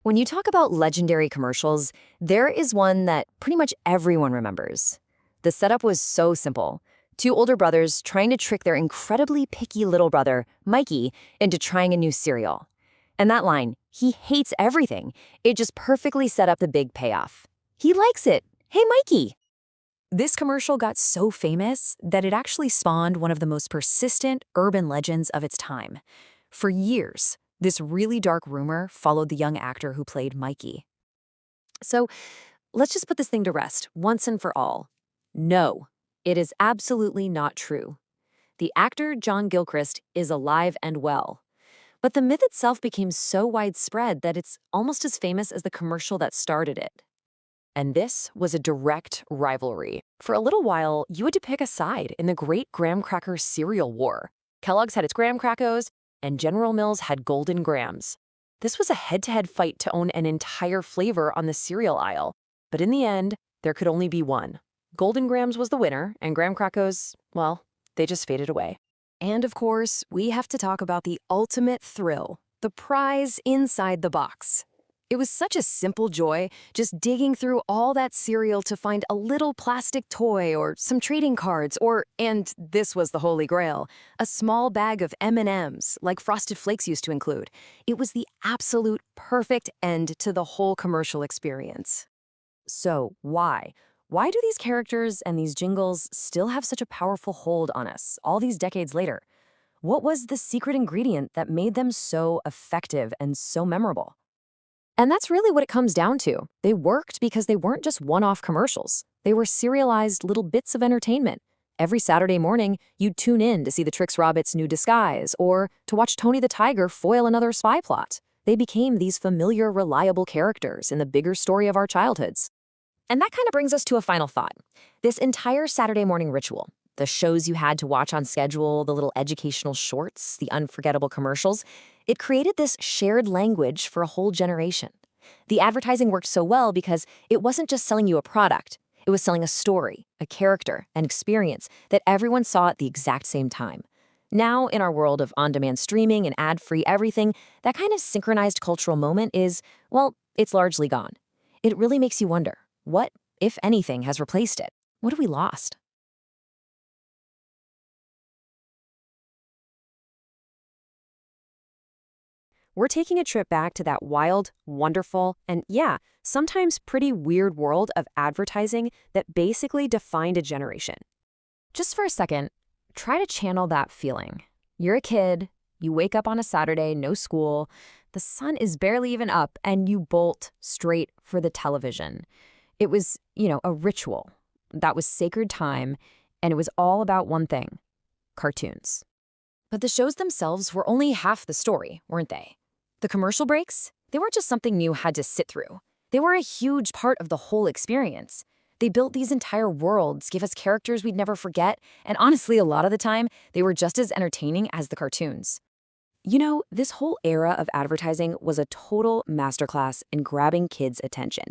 When you talk about legendary commercials, there is one that pretty much everyone remembers. The setup was so simple. 2 older brothers trying to trick their incredibly picky little brother, Mikey, into trying a new cereal. And that line, "He hates everything," it just perfectly set up the big payoff. "He likes it. Hey, Mikey." This commercial got so famous that it actually spawned one of the most persistent urban legends of its time. For years, this really dark rumor followed the young actor who played Mikey. So let's just put this thing to rest once and for all. No, it is absolutely not true. The actor John Gilchrist is alive and well. But the myth itself became so widespread that it's almost as famous as the commercial that started it. And this was a direct rivalry. For a little while, you had to pick a side in the great graham cracker cereal war. Kellogg's had its graham crackers, and General Mills had Golden Grahams. This was a head-to-head fight to own an entire flavor on the cereal aisle. But in the end, there could only be one. Golden Grahams was the winner, and graham crackers, well, they just faded away. And of course, we have to talk about the ultimate thrill, the prize inside the box. It was such a simple joy, just digging through all that cereal to find a little plastic toy or some trading cards or, and this was the holy grail, a small bag of M&Ms, like Frosted Flakes used to include. It was the absolute perfect end to the whole commercial experience. So why? Why do these characters and these jingles still have such a powerful hold on us all these decades later? What was the secret ingredient that made them so effective and so memorable? And that's really what it comes down to. They worked because they weren't just one-off commercials. They were serialized little bits of entertainment. Every Saturday morning, you'd tune in to see the Trix Robbits' new disguise or to watch Tony the Tiger foil another spy plot. They became these familiar, reliable characters in the bigger story of our childhoods. And that kind of brings us to a final thought. This entire Saturday morning ritual, the shows you had to watch on schedule, the little educational shorts, the unforgettable commercials, it created this shared language for a whole generation. The advertising worked so well because it wasn't just selling you a product. It was selling a story, a character, an experience that everyone saw at the exact same time. Now, in our world of on-demand streaming and ad-free everything, that kind of synchronized cultural moment is, well, it's largely gone. It really makes you wonder, what, if anything, has replaced it? What have we lost? We're taking a trip back to that wild, wonderful, and yeah, sometimes pretty weird world of advertising that basically defined a generation. Just for a second, try to channel that feeling. You're a kid, you wake up on a Saturday, no school, the sun is barely even up, and you bolt straight for the television. It was, a ritual. That was sacred time, and it was all about one thing: cartoons. But the shows themselves were only half the story, weren't they? The commercial breaks, they weren't just something you had to sit through. They were a huge part of the whole experience. They built these entire worlds, gave us characters we'd never forget, and honestly, a lot of the time, they were just as entertaining as the cartoons. You know, this whole era of advertising was a total masterclass in grabbing kids' attention.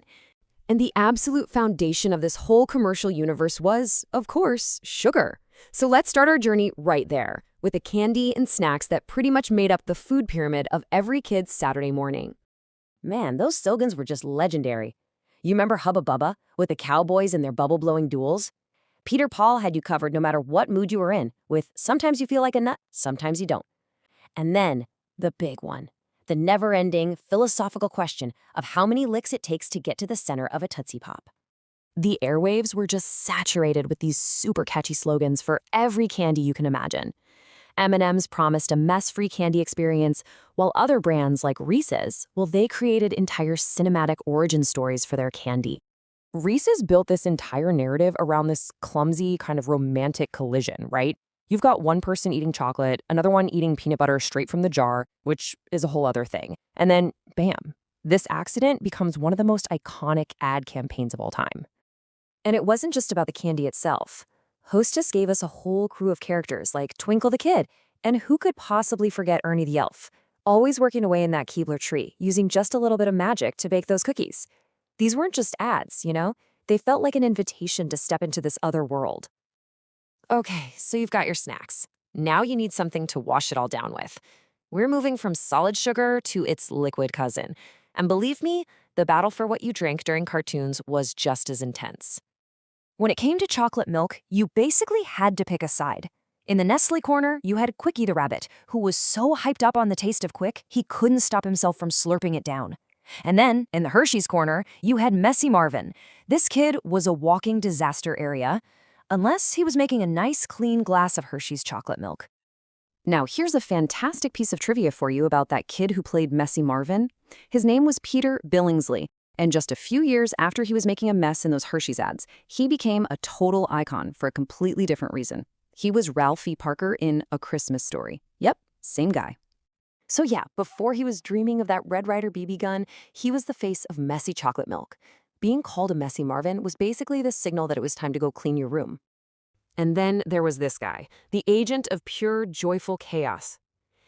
And the absolute foundation of this whole commercial universe was, of course, sugar. So let's start our journey right there, with the candy and snacks that pretty much made up the food pyramid of every kid's Saturday morning. Man, those slogans were just legendary. You remember Hubba Bubba, with the cowboys and their bubble-blowing duels? Peter Paul had you covered no matter what mood you were in, with sometimes you feel like a nut, sometimes you don't. And then, the big one. The never-ending philosophical question of how many licks it takes to get to the center of a Tootsie Pop. The airwaves were just saturated with these super catchy slogans for every candy you can imagine. M&M's promised a mess-free candy experience, while other brands like Reese's, well, they created entire cinematic origin stories for their candy. Reese's built this entire narrative around this clumsy kind of romantic collision, right? You've got one person eating chocolate, another one eating peanut butter straight from the jar, which is a whole other thing. And then, bam, this accident becomes one of the most iconic ad campaigns of all time. And it wasn't just about the candy itself. Hostess gave us a whole crew of characters like Twinkle the Kid, and who could possibly forget Ernie the Elf, always working away in that Keebler tree, using just a little bit of magic to bake those cookies. These weren't just ads, you know? They felt like an invitation to step into this other world. Okay, so you've got your snacks. Now you need something to wash it all down with. We're moving from solid sugar to its liquid cousin. And believe me, the battle for what you drink during cartoons was just as intense. When it came to chocolate milk, you basically had to pick a side. In the Nestle corner, you had Quickie the rabbit, who was so hyped up on the taste of Quick, he couldn't stop himself from slurping it down. And then, in the Hershey's corner, you had Messy Marvin. This kid was a walking disaster area, unless he was making a nice, clean glass of Hershey's chocolate milk. Now, here's a fantastic piece of trivia for you about that kid who played Messy Marvin. His name was Peter Billingsley. And just a few years after he was making a mess in those Hershey's ads, he became a total icon for a completely different reason. He was Ralphie Parker in A Christmas Story. Yep, same guy. So yeah, before he was dreaming of that Red Ryder BB gun, he was the face of messy chocolate milk. Being called a Messy Marvin was basically the signal that it was time to go clean your room. And then there was this guy, the agent of pure, joyful chaos.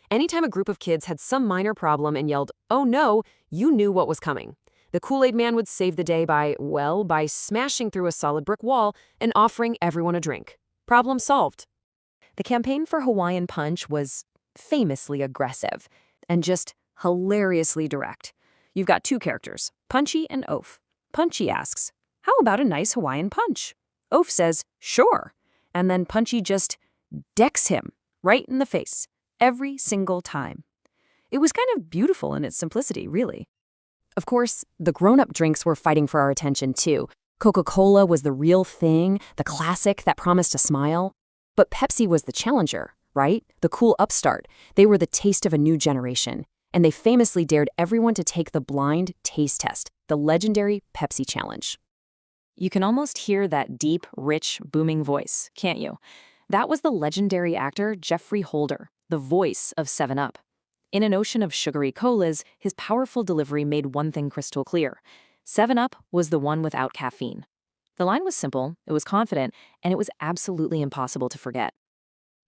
Anytime a group of kids had some minor problem and yelled, "Oh no," you knew what was coming. The Kool-Aid Man would save the day by smashing through a solid brick wall and offering everyone a drink. Problem solved. The campaign for Hawaiian Punch was famously aggressive and just hilariously direct. You've got two characters, Punchy and Oaf. Punchy asks, "How about a nice Hawaiian punch?" Oaf says, "Sure." And then Punchy just decks him right in the face every single time. It was kind of beautiful in its simplicity, really. Of course, the grown-up drinks were fighting for our attention too. Coca-Cola was the real thing, the classic that promised a smile. But Pepsi was the challenger, right? The cool upstart. They were the taste of a new generation. And they famously dared everyone to take the blind taste test, the legendary Pepsi Challenge. You can almost hear that deep, rich, booming voice, can't you? That was the legendary actor Jeffrey Holder, the voice of 7-Up. In an ocean of sugary colas, his powerful delivery made one thing crystal clear. 7-Up was the one without caffeine. The line was simple, it was confident, and it was absolutely impossible to forget.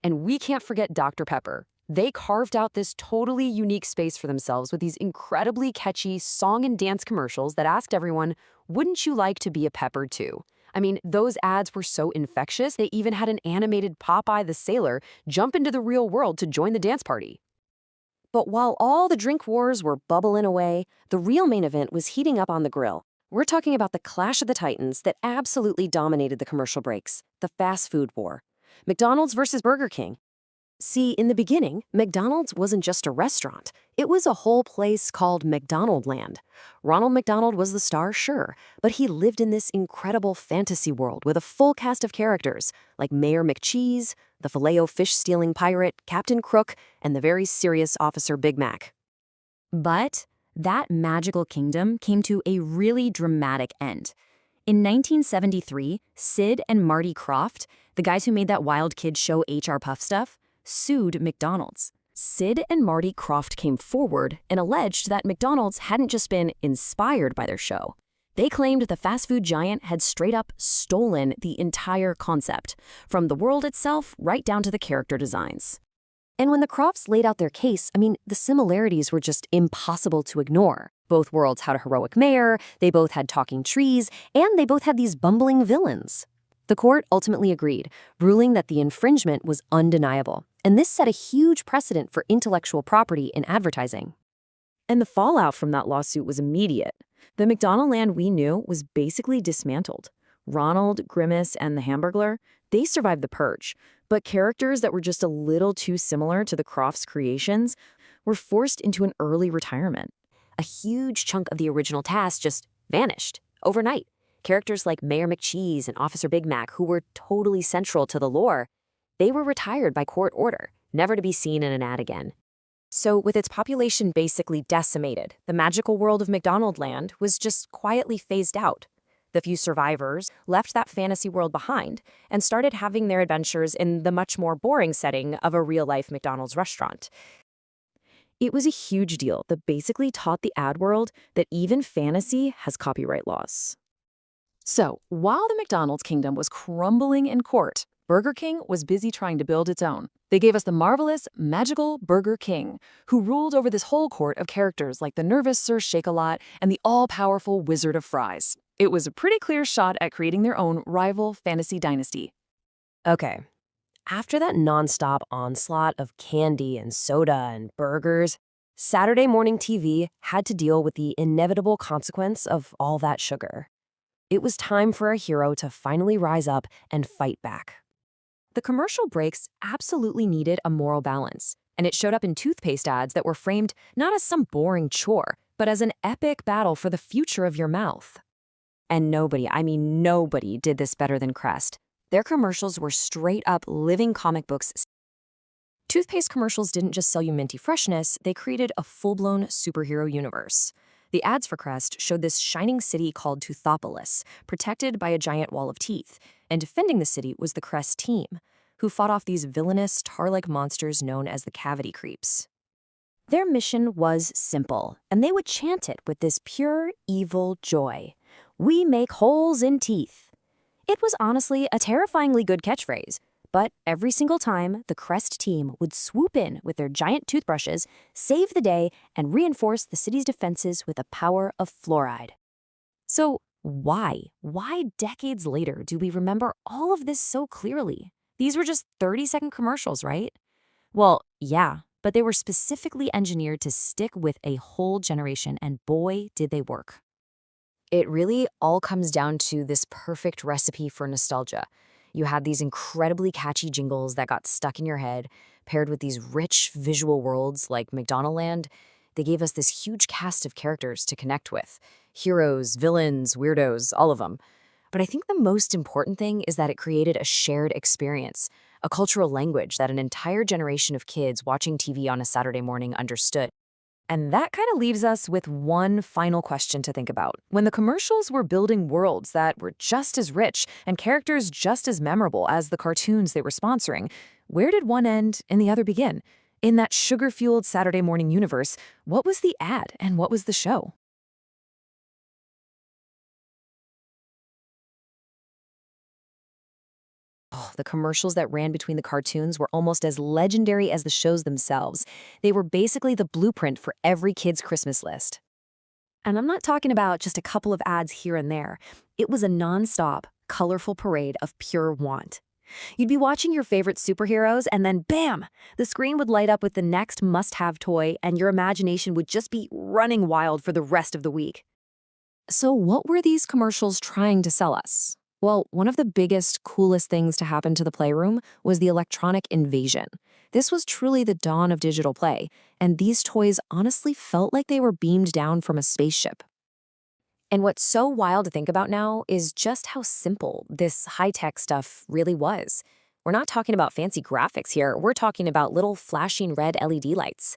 And we can't forget Dr. Pepper. They carved out this totally unique space for themselves with these incredibly catchy song and dance commercials that asked everyone, "Wouldn't you like to be a pepper too?" I mean, those ads were so infectious, they even had an animated Popeye the Sailor jump into the real world to join the dance party. But while all the drink wars were bubbling away, the real main event was heating up on the grill. We're talking about the clash of the titans that absolutely dominated the commercial breaks, the fast food war. McDonald's versus Burger King. See, in the beginning, McDonald's wasn't just a restaurant. It was a whole place called McDonaldland. Ronald McDonald was the star, sure, but he lived in this incredible fantasy world with a full cast of characters, like Mayor McCheese, the Filet-O-Fish-stealing pirate, Captain Crook, and the very serious Officer Big Mac. But that magical kingdom came to a really dramatic end. In 1973, Sid and Marty Krofft, the guys who made that wild kid show HR Puff Stuff, sued McDonald's. Sid and Marty Krofft came forward and alleged that McDonald's hadn't just been inspired by their show. They claimed the fast food giant had straight up stolen the entire concept, from the world itself right down to the character designs. And when the Crofts laid out their case, the similarities were just impossible to ignore. Both worlds had a heroic mayor, they both had talking trees, and they both had these bumbling villains. The court ultimately agreed, ruling that the infringement was undeniable, and this set a huge precedent for intellectual property in advertising. And the fallout from that lawsuit was immediate. The McDonaldland we knew was basically dismantled. Ronald, Grimace, and the Hamburglar, they survived the purge, but characters that were just a little too similar to the Crofts' creations were forced into an early retirement. A huge chunk of the original cast just vanished overnight. Characters like Mayor McCheese and Officer Big Mac, who were totally central to the lore, they were retired by court order, never to be seen in an ad again. So with its population basically decimated, the magical world of McDonaldland was just quietly phased out. The few survivors left that fantasy world behind and started having their adventures in the much more boring setting of a real-life McDonald's restaurant. It was a huge deal that basically taught the ad world that even fantasy has copyright laws. So, while the McDonald's kingdom was crumbling in court, Burger King was busy trying to build its own. They gave us the marvelous, magical Burger King, who ruled over this whole court of characters like the nervous Sir Shake-a-Lot and the all-powerful Wizard of Fries. It was a pretty clear shot at creating their own rival fantasy dynasty. Okay, after that nonstop onslaught of candy and soda and burgers, Saturday morning TV had to deal with the inevitable consequence of all that sugar. It was time for a hero to finally rise up and fight back. The commercial breaks absolutely needed a moral balance, and it showed up in toothpaste ads that were framed not as some boring chore, but as an epic battle for the future of your mouth. And nobody did this better than Crest. Their commercials were straight up living comic books. Toothpaste commercials didn't just sell you minty freshness, they created a full-blown superhero universe. The ads for Crest showed this shining city called Toothopolis, protected by a giant wall of teeth, and defending the city was the Crest team, who fought off these villainous, tar-like monsters known as the Cavity Creeps. Their mission was simple, and they would chant it with this pure, evil joy. "We make holes in teeth." It was honestly a terrifyingly good catchphrase, but every single time, the Crest team would swoop in with their giant toothbrushes, save the day, and reinforce the city's defenses with the power of fluoride. So why decades later do we remember all of this so clearly? These were just 30-second commercials, right? Well, yeah, but they were specifically engineered to stick with a whole generation, and boy, did they work. It really all comes down to this perfect recipe for nostalgia. You had these incredibly catchy jingles that got stuck in your head, paired with these rich visual worlds like McDonaldland. They gave us this huge cast of characters to connect with. Heroes, villains, weirdos, all of them. But I think the most important thing is that it created a shared experience, a cultural language that an entire generation of kids watching TV on a Saturday morning understood. And that kind of leaves us with one final question to think about. When the commercials were building worlds that were just as rich and characters just as memorable as the cartoons they were sponsoring, where did one end and the other begin? In that sugar-fueled Saturday morning universe, what was the ad and what was the show? Oh, the commercials that ran between the cartoons were almost as legendary as the shows themselves. They were basically the blueprint for every kid's Christmas list. And I'm not talking about just a couple of ads here and there. It was a nonstop, colorful parade of pure want. You'd be watching your favorite superheroes, and then bam! The screen would light up with the next must-have toy, and your imagination would just be running wild for the rest of the week. So what were these commercials trying to sell us? Well, one of the biggest, coolest things to happen to the Playroom was the electronic invasion. This was truly the dawn of digital play, and these toys honestly felt like they were beamed down from a spaceship. And what's so wild to think about now is just how simple this high-tech stuff really was. We're not talking about fancy graphics here, we're talking about little flashing red LED lights.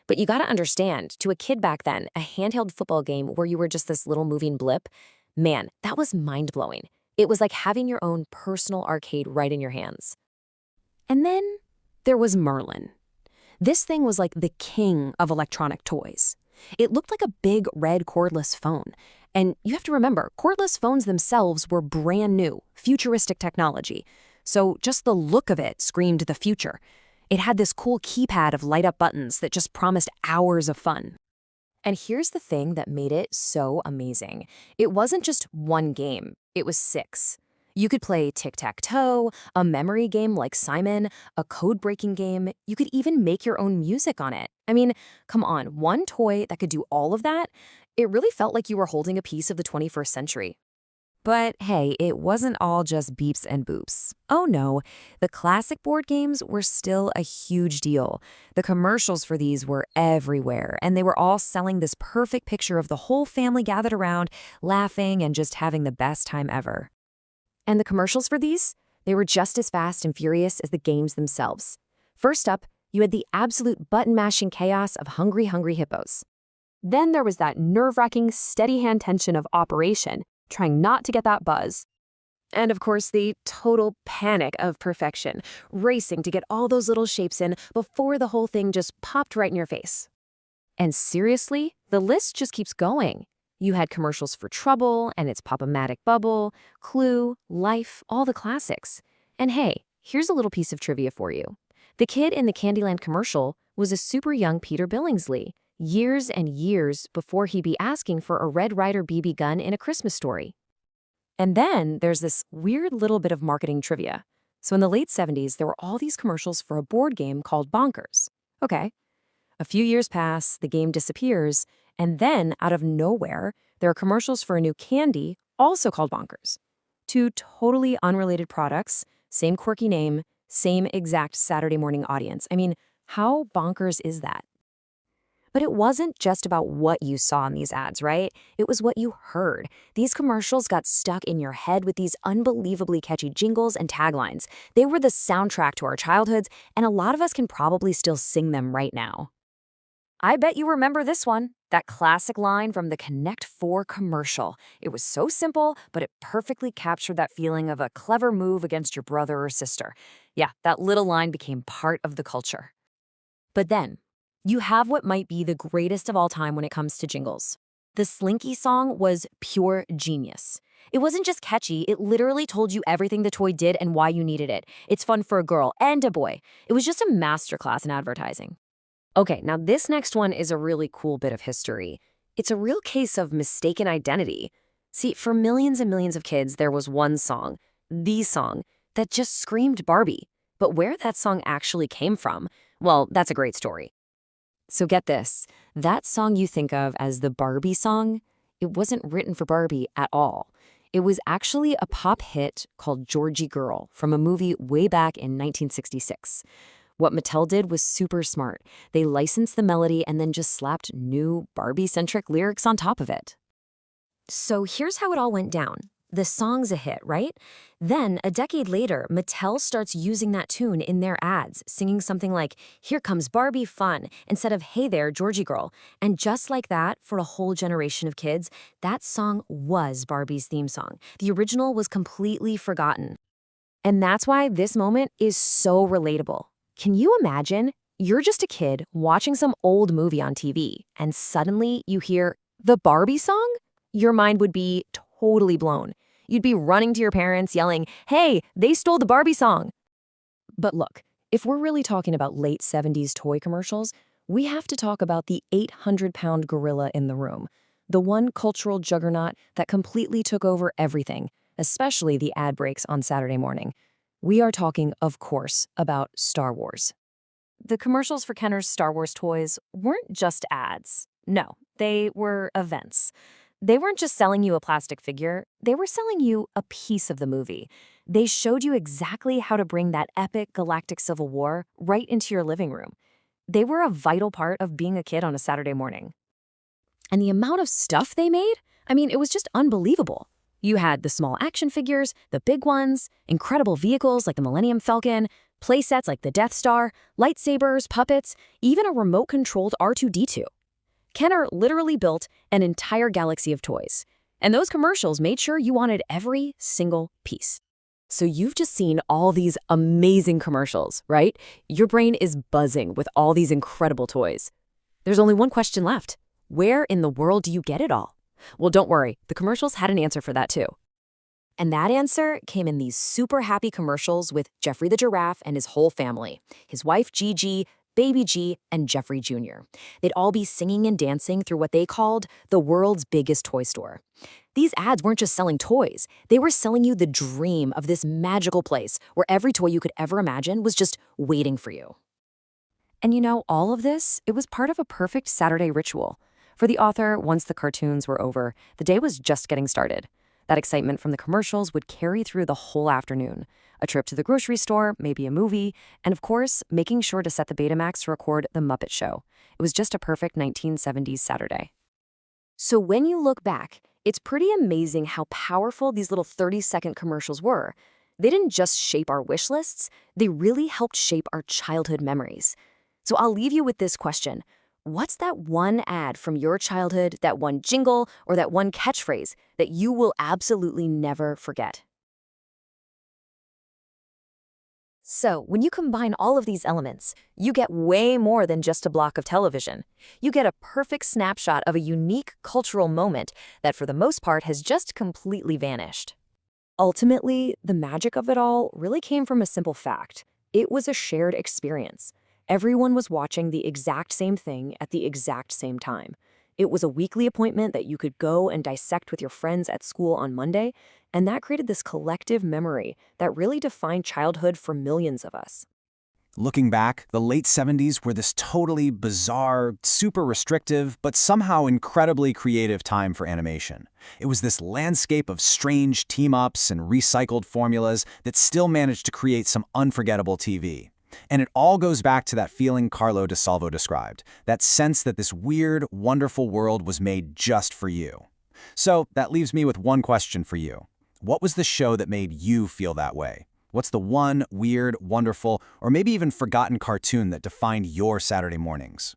But you gotta understand, to a kid back then, a handheld football game where you were just this little moving blip, man, that was mind-blowing. It was like having your own personal arcade right in your hands. And then there was Merlin. This thing was like the king of electronic toys. It looked like a big red cordless phone. And you have to remember, cordless phones themselves were brand new, futuristic technology. So just the look of it screamed the future. It had this cool keypad of light-up buttons that just promised hours of fun. And here's the thing that made it so amazing. It wasn't just one game, it was 6. You could play tic-tac-toe, a memory game like Simon, a code-breaking game. You could even make your own music on it. I mean, come on, one toy that could do all of that? It really felt like you were holding a piece of the 21st century. But hey, it wasn't all just beeps and boops. Oh no, the classic board games were still a huge deal. The commercials for these were everywhere, and they were all selling this perfect picture of the whole family gathered around, laughing and just having the best time ever. And the commercials for these? They were just as fast and furious as the games themselves. First up, you had the absolute button-mashing chaos of Hungry Hungry Hippos. Then there was that nerve-wracking, steady-hand tension of Operation, trying not to get that buzz. And of course, the total panic of Perfection, racing to get all those little shapes in before the whole thing just popped right in your face. And seriously, the list just keeps going. You had commercials for Trouble and its Pop-O-Matic Bubble, Clue, Life, all the classics. And hey, here's a little piece of trivia for you. The kid in the Candyland commercial was a super young Peter Billingsley, years and years before he'd be asking for a Red Ryder BB gun in A Christmas Story. And then there's this weird little bit of marketing trivia. So in the late 70s, there were all these commercials for a board game called Bonkers. Okay. A few years pass, the game disappears, and then, out of nowhere, there are commercials for a new candy, also called Bonkers. 2 totally unrelated products, same quirky name, same exact Saturday morning audience. I mean, how bonkers is that? But it wasn't just about what you saw in these ads, right? It was what you heard. These commercials got stuck in your head with these unbelievably catchy jingles and taglines. They were the soundtrack to our childhoods, and a lot of us can probably still sing them right now. I bet you remember this one, that classic line from the Connect 4 commercial. It was so simple, but it perfectly captured that feeling of a clever move against your brother or sister. Yeah, that little line became part of the culture. But then, you have what might be the greatest of all time when it comes to jingles. The Slinky song was pure genius. It wasn't just catchy, it literally told you everything the toy did and why you needed it. It's fun for a girl and a boy. It was just a masterclass in advertising. Okay, now this next one is a really cool bit of history. It's a real case of mistaken identity. See, for millions and millions of kids, there was one song, the song, that just screamed Barbie. But where that song actually came from, well, that's a great story. So get this, that song you think of as the Barbie song, it wasn't written for Barbie at all. It was actually a pop hit called Georgie Girl from a movie way back in 1966. What Mattel did was super smart. They licensed the melody and then just slapped new Barbie-centric lyrics on top of it. So here's how it all went down. The song's a hit, right? Then, a decade later, Mattel starts using that tune in their ads, singing something like, "Here comes Barbie fun," instead of, "Hey there, Georgie girl." And just like that, for a whole generation of kids, that song was Barbie's theme song. The original was completely forgotten. And that's why this moment is so relatable. Can you imagine? You're just a kid watching some old movie on TV, and suddenly you hear the Barbie song? Your mind would be totally blown. You'd be running to your parents yelling, "Hey, they stole the Barbie song." But look, if we're really talking about late 70s toy commercials, we have to talk about the 800-pound gorilla in the room, the one cultural juggernaut that completely took over everything, especially the ad breaks on Saturday morning. We are talking, of course, about Star Wars. The commercials for Kenner's Star Wars toys weren't just ads. No, they were events. They weren't just selling you a plastic figure, they were selling you a piece of the movie. They showed you exactly how to bring that epic galactic civil war right into your living room. They were a vital part of being a kid on a Saturday morning. And the amount of stuff they made, I mean, it was just unbelievable. You had the small action figures, the big ones, incredible vehicles like the Millennium Falcon, playsets like the Death Star, lightsabers, puppets, even a remote-controlled R2-D2. Kenner literally built an entire galaxy of toys. And those commercials made sure you wanted every single piece. So you've just seen all these amazing commercials, right? Your brain is buzzing with all these incredible toys. There's only one question left. Where in the world do you get it all? Well, don't worry. The commercials had an answer for that too. And that answer came in these super happy commercials with Jeffrey the giraffe and his whole family, his wife Gigi, baby G, and Jeffrey Jr. They'd all be singing and dancing through what they called the world's biggest toy store. These ads weren't just selling toys, they were selling you the dream of this magical place where every toy you could ever imagine was just waiting for you. And you know, all of this, it was part of a perfect Saturday ritual. For the author, once the cartoons were over, the day was just getting started. That excitement from the commercials would carry through the whole afternoon. A trip to the grocery store, maybe a movie, and of course, making sure to set the Betamax to record The Muppet Show. It was just a perfect 1970s Saturday. So when you look back, it's pretty amazing how powerful these little 30-second commercials were. They didn't just shape our wish lists, they really helped shape our childhood memories. So I'll leave you with this question. What's that one ad from your childhood, that one jingle, or that one catchphrase that you will absolutely never forget? So, when you combine all of these elements, you get way more than just a block of television. You get a perfect snapshot of a unique cultural moment that for the most part has just completely vanished. Ultimately, the magic of it all really came from a simple fact. It was a shared experience. Everyone was watching the exact same thing at the exact same time. It was a weekly appointment that you could go and dissect with your friends at school on Monday, and that created this collective memory that really defined childhood for millions of us. Looking back, the late 70s were this totally bizarre, super restrictive, but somehow incredibly creative time for animation. It was this landscape of strange team-ups and recycled formulas that still managed to create some unforgettable TV. And it all goes back to that feeling Carlo DeSalvo described, that sense that this weird, wonderful world was made just for you. So that leaves me with one question for you. What was the show that made you feel that way? What's the one weird, wonderful, or maybe even forgotten cartoon that defined your Saturday mornings?